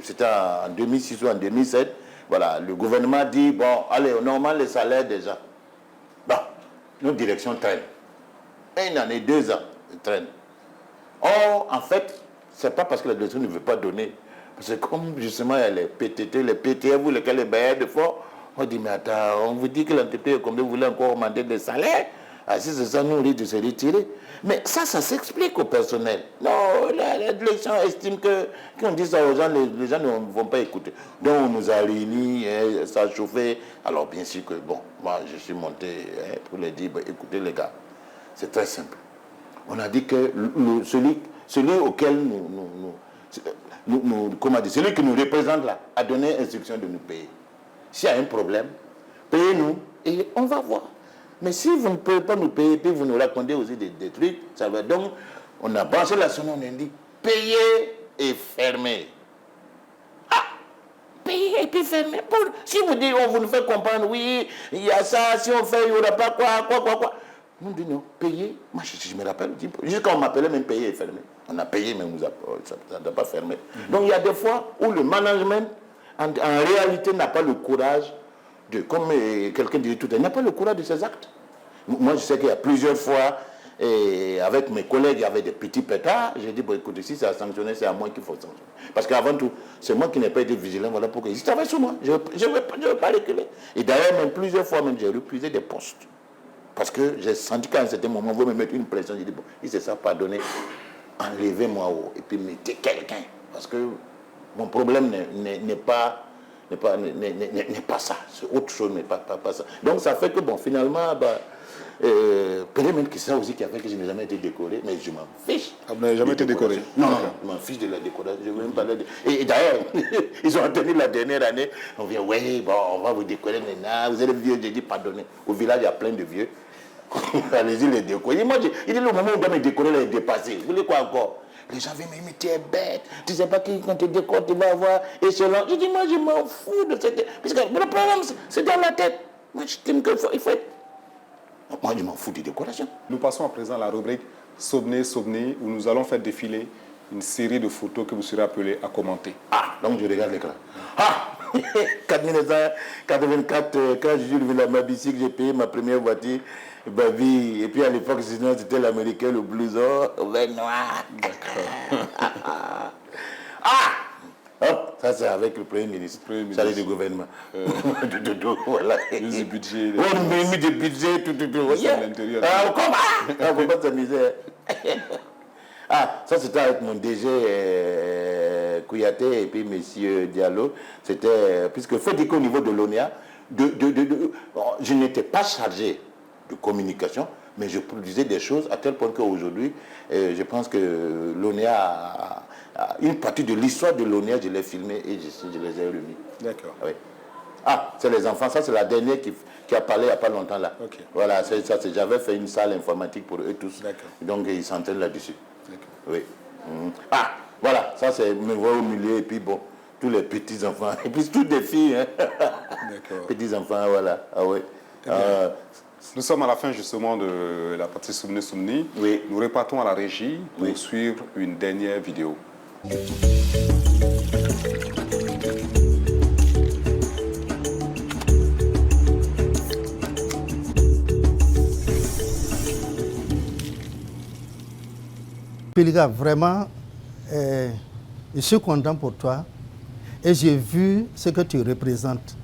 c'était en 2006 ou en 2007. Voilà, le gouvernement dit, bon, allez, on augmente les salaires des gens. Bon, notre direction traîne. Et il en est 2 ans, traîne. Or, en fait, ce n'est pas parce que la direction ne veut pas donner. Parce que comme justement, il y a les PTT, les PTF, ou les bailleurs de fonds, on dit, mais attends, on vous dit que l'entreprise, combien vous voulez encore demander des salaires? Ah, si c'est ça, nous, on risque de se retirer. Mais ça s'explique au personnel. Non, la direction estime que, quand on dit ça aux gens, les gens ne vont pas écouter. Donc, on nous a réunis, ça a chauffé. Alors, bien sûr que, bon, moi, je suis monté pour les dire, écoutez, les gars, c'est très simple. On a dit que celui auquel celui qui nous représente là, a donné instruction de nous payer. S'il y a un problème, payez-nous et on va voir. Mais si vous ne pouvez pas nous payer, puis vous nous racontez aussi des trucs, ça va donc, on a branché la sonnerie, on a dit, payez et fermez. Ah, payez et puis fermez. Si vous dites, on vous nous fait comprendre, oui, il y a ça, si on fait, il n'y aura pas quoi. On dit non, payez. Moi, je me rappelle, jusqu'à on m'appelait même payer et fermer. On a payé, mais ça n'a pas fermé. Donc, il y a des fois où le management, en réalité, n'a pas le courage comme quelqu'un dit tout à l'heure, il n'a pas le courage de ses actes. Moi, je sais qu'il y a plusieurs fois, avec mes collègues, il y avait des petits pétards. J'ai dit, bon, écoutez, si c'est à sanctionner, c'est à moi qu'il faut sanctionner. Parce qu'avant tout, c'est moi qui n'ai pas été vigilant, voilà pourquoi ils travaillent sur moi. Je ne veux pas reculer. Et d'ailleurs, même plusieurs fois, j'ai refusé des postes. Parce que j'ai senti qu'à un certain moment, vous me mettez une pression. J'ai dit, bon, si c'est ça, pardonnez, enlevez-moi et puis mettez quelqu'un. Parce que mon problème n'est pas ça. C'est autre chose, mais pas ça. Donc ça fait que, bon, finalement, peut-être même que c'est ça aussi qui a fait que je n'ai jamais été décoré, mais je m'en fiche. Ah, vous n'avez jamais été décoré? Non, je m'en fiche de la décoration. Je veux même parler de... Et d'ailleurs, ils ont entendu la dernière année, on vient, oui, bon, on va vous décorer maintenant, vous êtes vieux, j'ai dit, pardonnez. Au village, il y a plein de vieux. Allez-y, les décorer. Moi, il dit, le moment où on doit me décorer, là, est dépassé. Vous voulez quoi encore? Les gens viennent, mais tu es bête, tu ne sais pas quand tu décores, tu vas avoir échelon. Je dis, moi, je m'en fous de cette... Parce que le problème, c'est dans la tête. Moi, je t'aime qu'il faut être... Moi, je m'en fous des décorations. Nous passons à présent à la rubrique Sobné, où nous allons faire défiler une série de photos que vous serez appelés à commenter. Ah, donc je regarde l'écran. Ah 1984, quand je suis venu à ma bicycle, j'ai payé ma première voiture. Et puis à l'époque, sinon, c'était l'américain, le blouson, vert noir. Hop, ça c'est avec le Premier ministre. Ça c'est du gouvernement. Voilà. Mise de budget. Mise de budget, tout. À l'intérieur. On ne peut pas s'amuser. Ça c'était avec mon DG Kouyaté et puis M. Diallo. C'était, puisque faut dire qu'au niveau de l'ONEA, je n'étais pas chargé de communication, mais je produisais des choses à tel point qu'aujourd'hui, je pense que l'ONEA, une partie de l'histoire de l'ONEA, je l'ai filmé et je les ai remis. D'accord. Oui. C'est les enfants, ça c'est la dernière qui a parlé il n'y a pas longtemps là. Okay. Voilà, j'avais fait une salle informatique pour eux tous. D'accord. Donc ils s'entraînent là-dessus. D'accord. Oui. Voilà, ça c'est me voir au milieu et puis bon, tous les petits enfants, et puis toutes des filles. Hein. D'accord. Petits enfants, voilà. Ah oui. Nous sommes à la fin justement de la partie Soumni. Oui. Nous repartons à la régie pour suivre une dernière vidéo. Kuiliga, vraiment, je suis content pour toi et j'ai vu ce que tu représentes.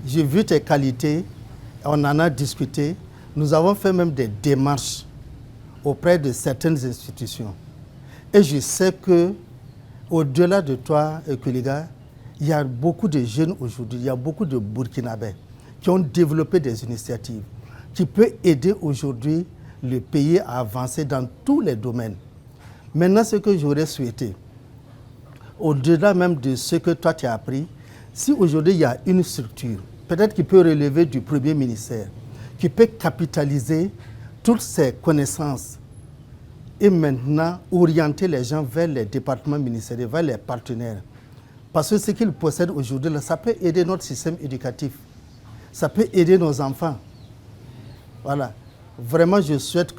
J'ai vu tes qualités, on en a discuté. Nous avons fait même des démarches auprès de certaines institutions. Et je sais que au-delà de toi, Kuiliga, il y a beaucoup de jeunes aujourd'hui, il y a beaucoup de Burkinabés qui ont développé des initiatives qui peuvent aider aujourd'hui le pays à avancer dans tous les domaines. Maintenant, ce que j'aurais souhaité, au-delà même de ce que toi tu as appris, si aujourd'hui il y a une structure, peut-être qui peut relever du premier ministère, qui peut capitaliser toutes ces connaissances et maintenant orienter les gens vers les départements ministériels, vers les partenaires. Parce que ce qu'ils possèdent aujourd'hui, ça peut aider notre système éducatif, ça peut aider nos enfants. Voilà. Vraiment, je souhaite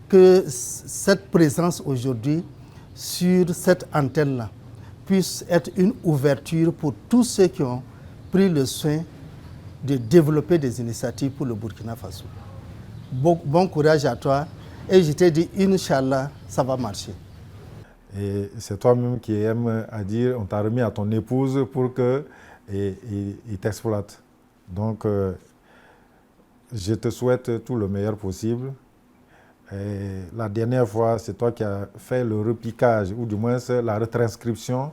que cette présence aujourd'hui sur cette antenne-là puisse être une ouverture pour tous ceux qui ont pris le soin de développer des initiatives pour le Burkina Faso. Bon courage à toi Et je t'ai dit, Inch'Allah, ça va marcher. Et c'est toi-même qui aimes à dire, on t'a remis à ton épouse pour qu'il t'exploite. Donc, je te souhaite tout le meilleur possible. Et la dernière fois, c'est toi qui as fait le repiquage, ou du moins la retranscription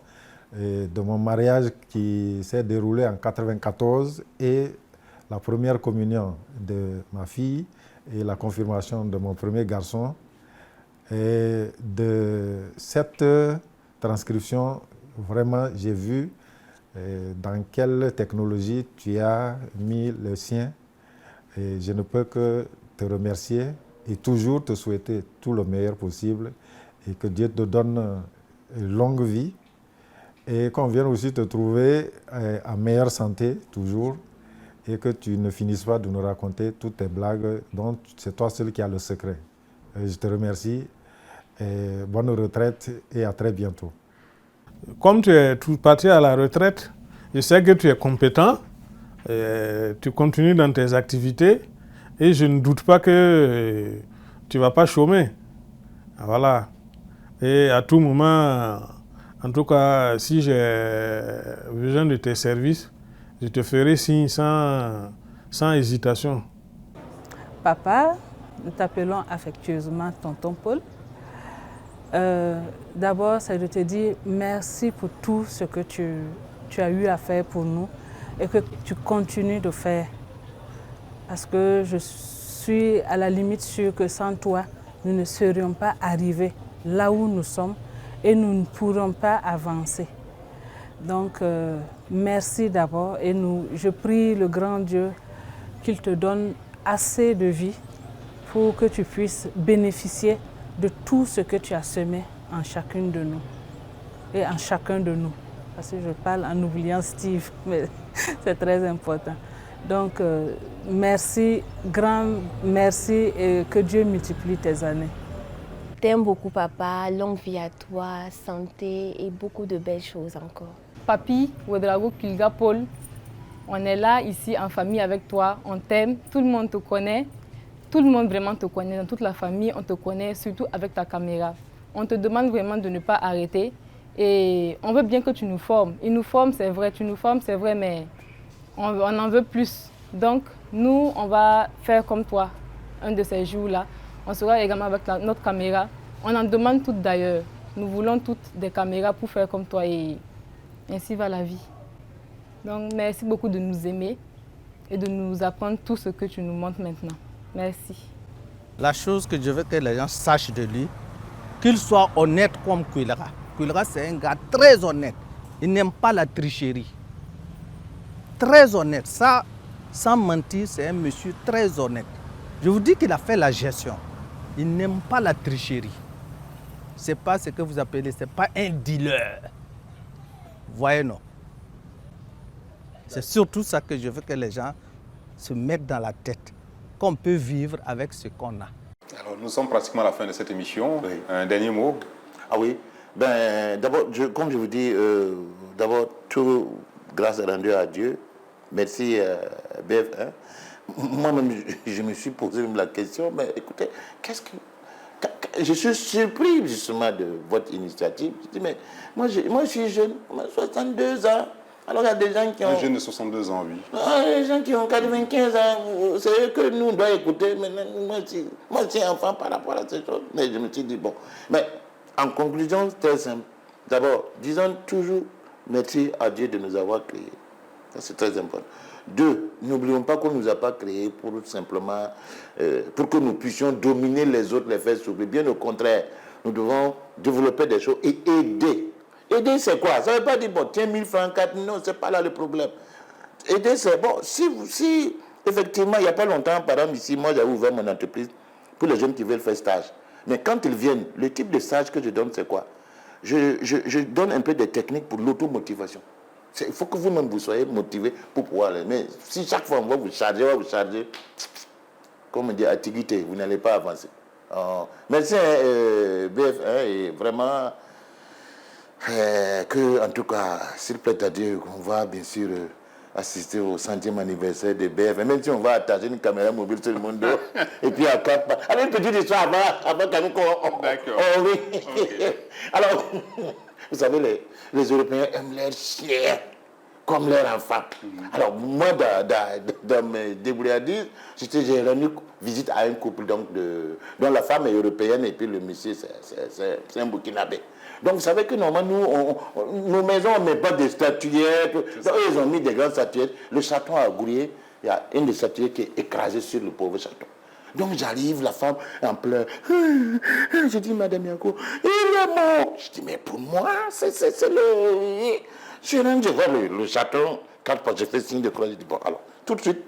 de mon mariage qui s'est déroulé en 1994 et la première communion de ma fille et la confirmation de mon premier garçon. Et de cette transcription, vraiment, j'ai vu dans quelle technologie tu as mis le sien. Et je ne peux que te remercier et toujours te souhaiter tout le meilleur possible et que Dieu te donne une longue vie et qu'on vienne aussi te trouver en meilleure santé toujours et que tu ne finisses pas de nous raconter toutes tes blagues dont c'est toi seul qui as le secret. Je te remercie et bonne retraite et à très bientôt. Comme tu es parti à la retraite, je sais que tu es compétent, tu continues dans tes activités et je ne doute pas que tu ne vas pas chômer. Voilà. Et à tout moment, en tout cas, si j'ai besoin de tes services, je te ferai signe sans hésitation. Papa, nous t'appelons affectueusement Tonton Paul. D'abord, c'est de te dire merci pour tout ce que tu as eu à faire pour nous et que tu continues de faire. Parce que je suis à la limite sûre que sans toi, nous ne serions pas arrivés là où nous sommes et nous ne pourrons pas avancer. Donc, merci d'abord et je prie le grand Dieu qu'il te donne assez de vie pour que tu puisses bénéficier de tout ce que tu as semé en chacune de nous et en chacun de nous. Parce que je parle en oubliant Steve, mais c'est très important. Donc, merci, grand merci et que Dieu multiplie tes années. T'aime beaucoup, papa. Longue vie à toi, santé et beaucoup de belles choses encore. Papi, Ouedraogo Kuiliga Paul, on est là, ici, en famille avec toi. On t'aime, tout le monde te connaît. Tout le monde vraiment te connaît, dans toute la famille, on te connaît, surtout avec ta caméra. On te demande vraiment de ne pas arrêter et on veut bien que tu nous formes. Ils nous forment, c'est vrai, tu nous formes, c'est vrai, mais on en veut plus. Donc, nous, on va faire comme toi, un de ces jours-là. On sera également avec notre caméra. On en demande toutes d'ailleurs. Nous voulons toutes des caméras pour faire comme toi et ainsi va la vie. Donc, merci beaucoup de nous aimer et de nous apprendre tout ce que tu nous montres maintenant. Merci. La chose que je veux que les gens sachent de lui, qu'il soit honnête comme Kuiliga. Kuiliga, c'est un gars très honnête. Il n'aime pas la tricherie. Très honnête. Ça, sans mentir, c'est un monsieur très honnête. Je vous dis qu'il a fait la gestion. Il n'aime pas la tricherie. Ce n'est pas ce que vous appelez, ce n'est pas un dealer. Voyez, non. C'est surtout ça que je veux que les gens se mettent dans la tête. Qu'on peut vivre avec ce qu'on a. Alors, nous sommes pratiquement à la fin de cette émission. Oui. Un dernier mot? Ah oui. D'abord, comme je vous dis, d'abord, tout grâce rendue à Dieu. Merci BF1. Moi-même, je me suis posé la question, mais écoutez, je suis surpris justement de votre initiative. Je dis, mais moi je suis jeune, 62 ans. Alors il y a des gens qui ont... Un jeune de 62 ans, oui. Les gens qui ont 95 ans, c'est eux que nous, on doit écouter. Mais moi aussi, enfant par rapport à ces choses. Mais je me suis dit, bon. Mais en conclusion, c'est très simple. D'abord, disons toujours merci à Dieu de nous avoir créés. Ça, c'est très important. 2, n'oublions pas qu'on ne nous a pas créés pour simplement, pour que nous puissions dominer les autres, les faire souffrir. Bien au contraire, nous devons développer des choses et aider. Aider, c'est quoi? Ça ne veut pas dire, bon, tiens, 1000 francs, 4 000, non, ce n'est pas là le problème. Aider, c'est bon. Si effectivement, il n'y a pas longtemps, par exemple, ici, moi, j'avais ouvert mon entreprise pour les jeunes qui veulent faire stage. Mais quand ils viennent, le type de stage que je donne, c'est quoi? Je donne un peu des techniques pour l'automotivation. Il faut que vous-même vous soyez motivé pour pouvoir aller. Mais si chaque fois on va vous charger, comme on dit, activité, vous n'allez pas avancer. Merci BF1 et vraiment que, en tout cas, s'il plaît à Dieu, on va bien sûr assister au 100e anniversaire de BFM, même si on va attacher une caméra mobile sur le monde, et puis à quatre pas. Alors, une petite histoire avant qu'on... D'accord. Oui. Okay. Alors, vous savez, les Européens aiment leur chien comme leur enfant. Alors, moi, dans mes débrouillardises, j'ai rendu visite à un couple dont la femme est européenne et puis le monsieur, c'est un Burkinabé. Donc, vous savez que normalement, nos maisons, on ne met pas des statuettes. Donc, ils ont mis des grandes statuettes. Le chaton a grouillé. Il y a une des statuettes qui est écrasée sur le pauvre chaton. Donc, j'arrive, la femme en pleurs. Je dis, Madame Yanko, il est mort. Je dis, mais pour moi, c'est le... Je vois le chaton. Quand je fais signe de croix, je dis, bon, alors, tout de suite,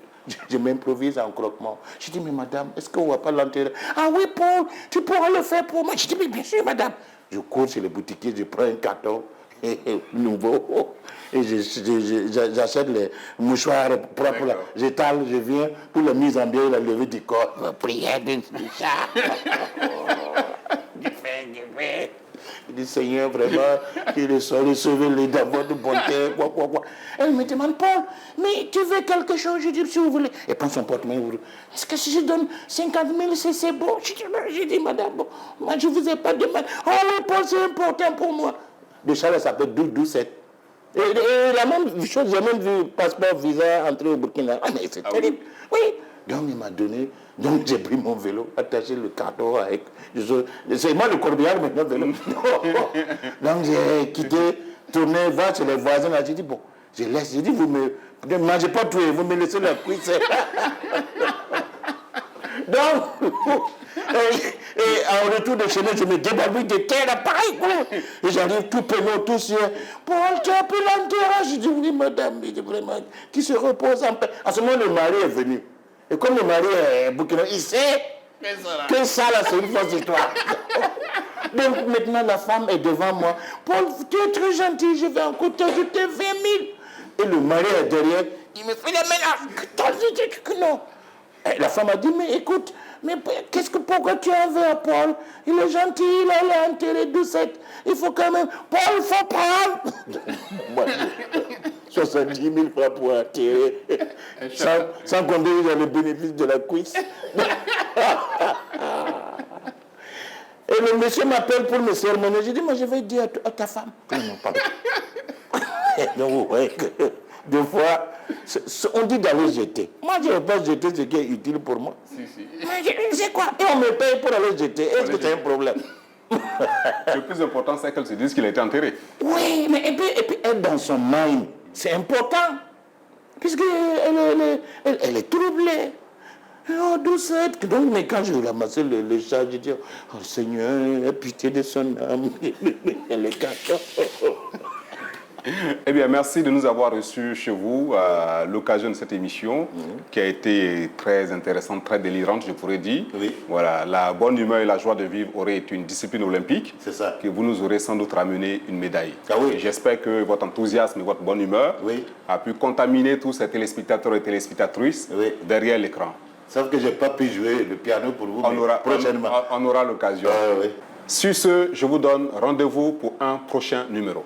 je m'improvise en croquement. Je dis, mais madame, est-ce qu'on ne va pas l'enterrer? Ah oui, Paul, tu pourras le faire pour moi. Je dis, mais bien sûr, madame. Je cours chez le boutiquier, je prends un carton nouveau et j'achète les mouchoirs propres là. J'étale, je viens pour la mise en bien et la levée du corps. Prière de chat. Il dit, Seigneur, vraiment, qu'il soit sauvé les d'abord de bonté, quoi. Elle me demande, Paul, mais tu veux quelque chose? Je dis, si vous voulez. Elle prend son porte-monnaie. Est-ce que si je donne 50 000, c'est bon? Je dis, madame, bon, moi, je ne vous ai pas demandé. Oh oui, Paul, c'est important pour moi. De ça, ça s'appelle 12-7. Et la même chose, j'ai même vu passeport, visa, entrer au Burkina. Ah, mais c'est terrible. Oui. Donc, il m'a donné. Donc, j'ai pris mon vélo, attaché le carton avec... C'est moi le corbillard, mais non vélo. Donc, j'ai quitté, tourné, voir chez les voisins. J'ai dit, bon, je laisse. J'ai dit, vous ne mangez pas tout, vous me laissez la cuisse. Donc, et en retour de chez moi, je me débarbouille de terre, pareil, quoi. Et j'arrive tout penaud, tout sûr. Paul, tu as pu l'enterrer? Je dis, oui, madame, mais vraiment, qui se repose en paix. À ce moment, le mari est venu. Et comme le mari est Burkina, il sait que ça, là, c'est une fausse histoire. Donc, maintenant, la femme est devant moi. Paul, tu es très gentil, je vais encore t'ajouter 20 000. Et le mari est derrière, il me fait la ménage. Non. Et la femme a dit, mais écoute, mais pourquoi tu en veux à Paul? Il est gentil, il a enterré 12-7. Il faut quand même... Paul, il faut prendre 70 000 francs pour enterrer. Sans compter le bénéfice de la cuisse. Et le monsieur m'appelle pour me sermonner. Je dis, moi, je vais dire à ta femme. Non, pardon. Donc, ouais, des fois, on dit d'aller jeter. Moi, je ne vais pas jeter ce qui est utile pour moi. Si. Mais c'est quoi? Et on me paye pour aller jeter. Est-ce que c'est un problème? Le plus important, c'est qu'elle se dise qu'il a été enterré. Oui, mais et puis être dans son mind, c'est important. Puisqu'elle est troublée. Oh, douce. Donc, mais quand je ramassais le chat, je dis, oh Seigneur, aie pitié de son âme. Elle est cachée. Eh bien, merci de nous avoir reçus chez vous à l'occasion de cette émission qui a été très intéressante, très délirante, je pourrais dire. Oui. Voilà, la bonne humeur et la joie de vivre auraient été une discipline olympique. C'est ça. Que vous nous aurez sans doute ramené une médaille. Ah oui. J'espère que votre enthousiasme et votre bonne humeur a pu contaminer tous ces téléspectateurs et téléspectatrices derrière l'écran. Sauf que je n'ai pas pu jouer le piano pour vous, prochainement. On aura l'occasion. Oui. Sur ce, je vous donne rendez-vous pour un prochain numéro.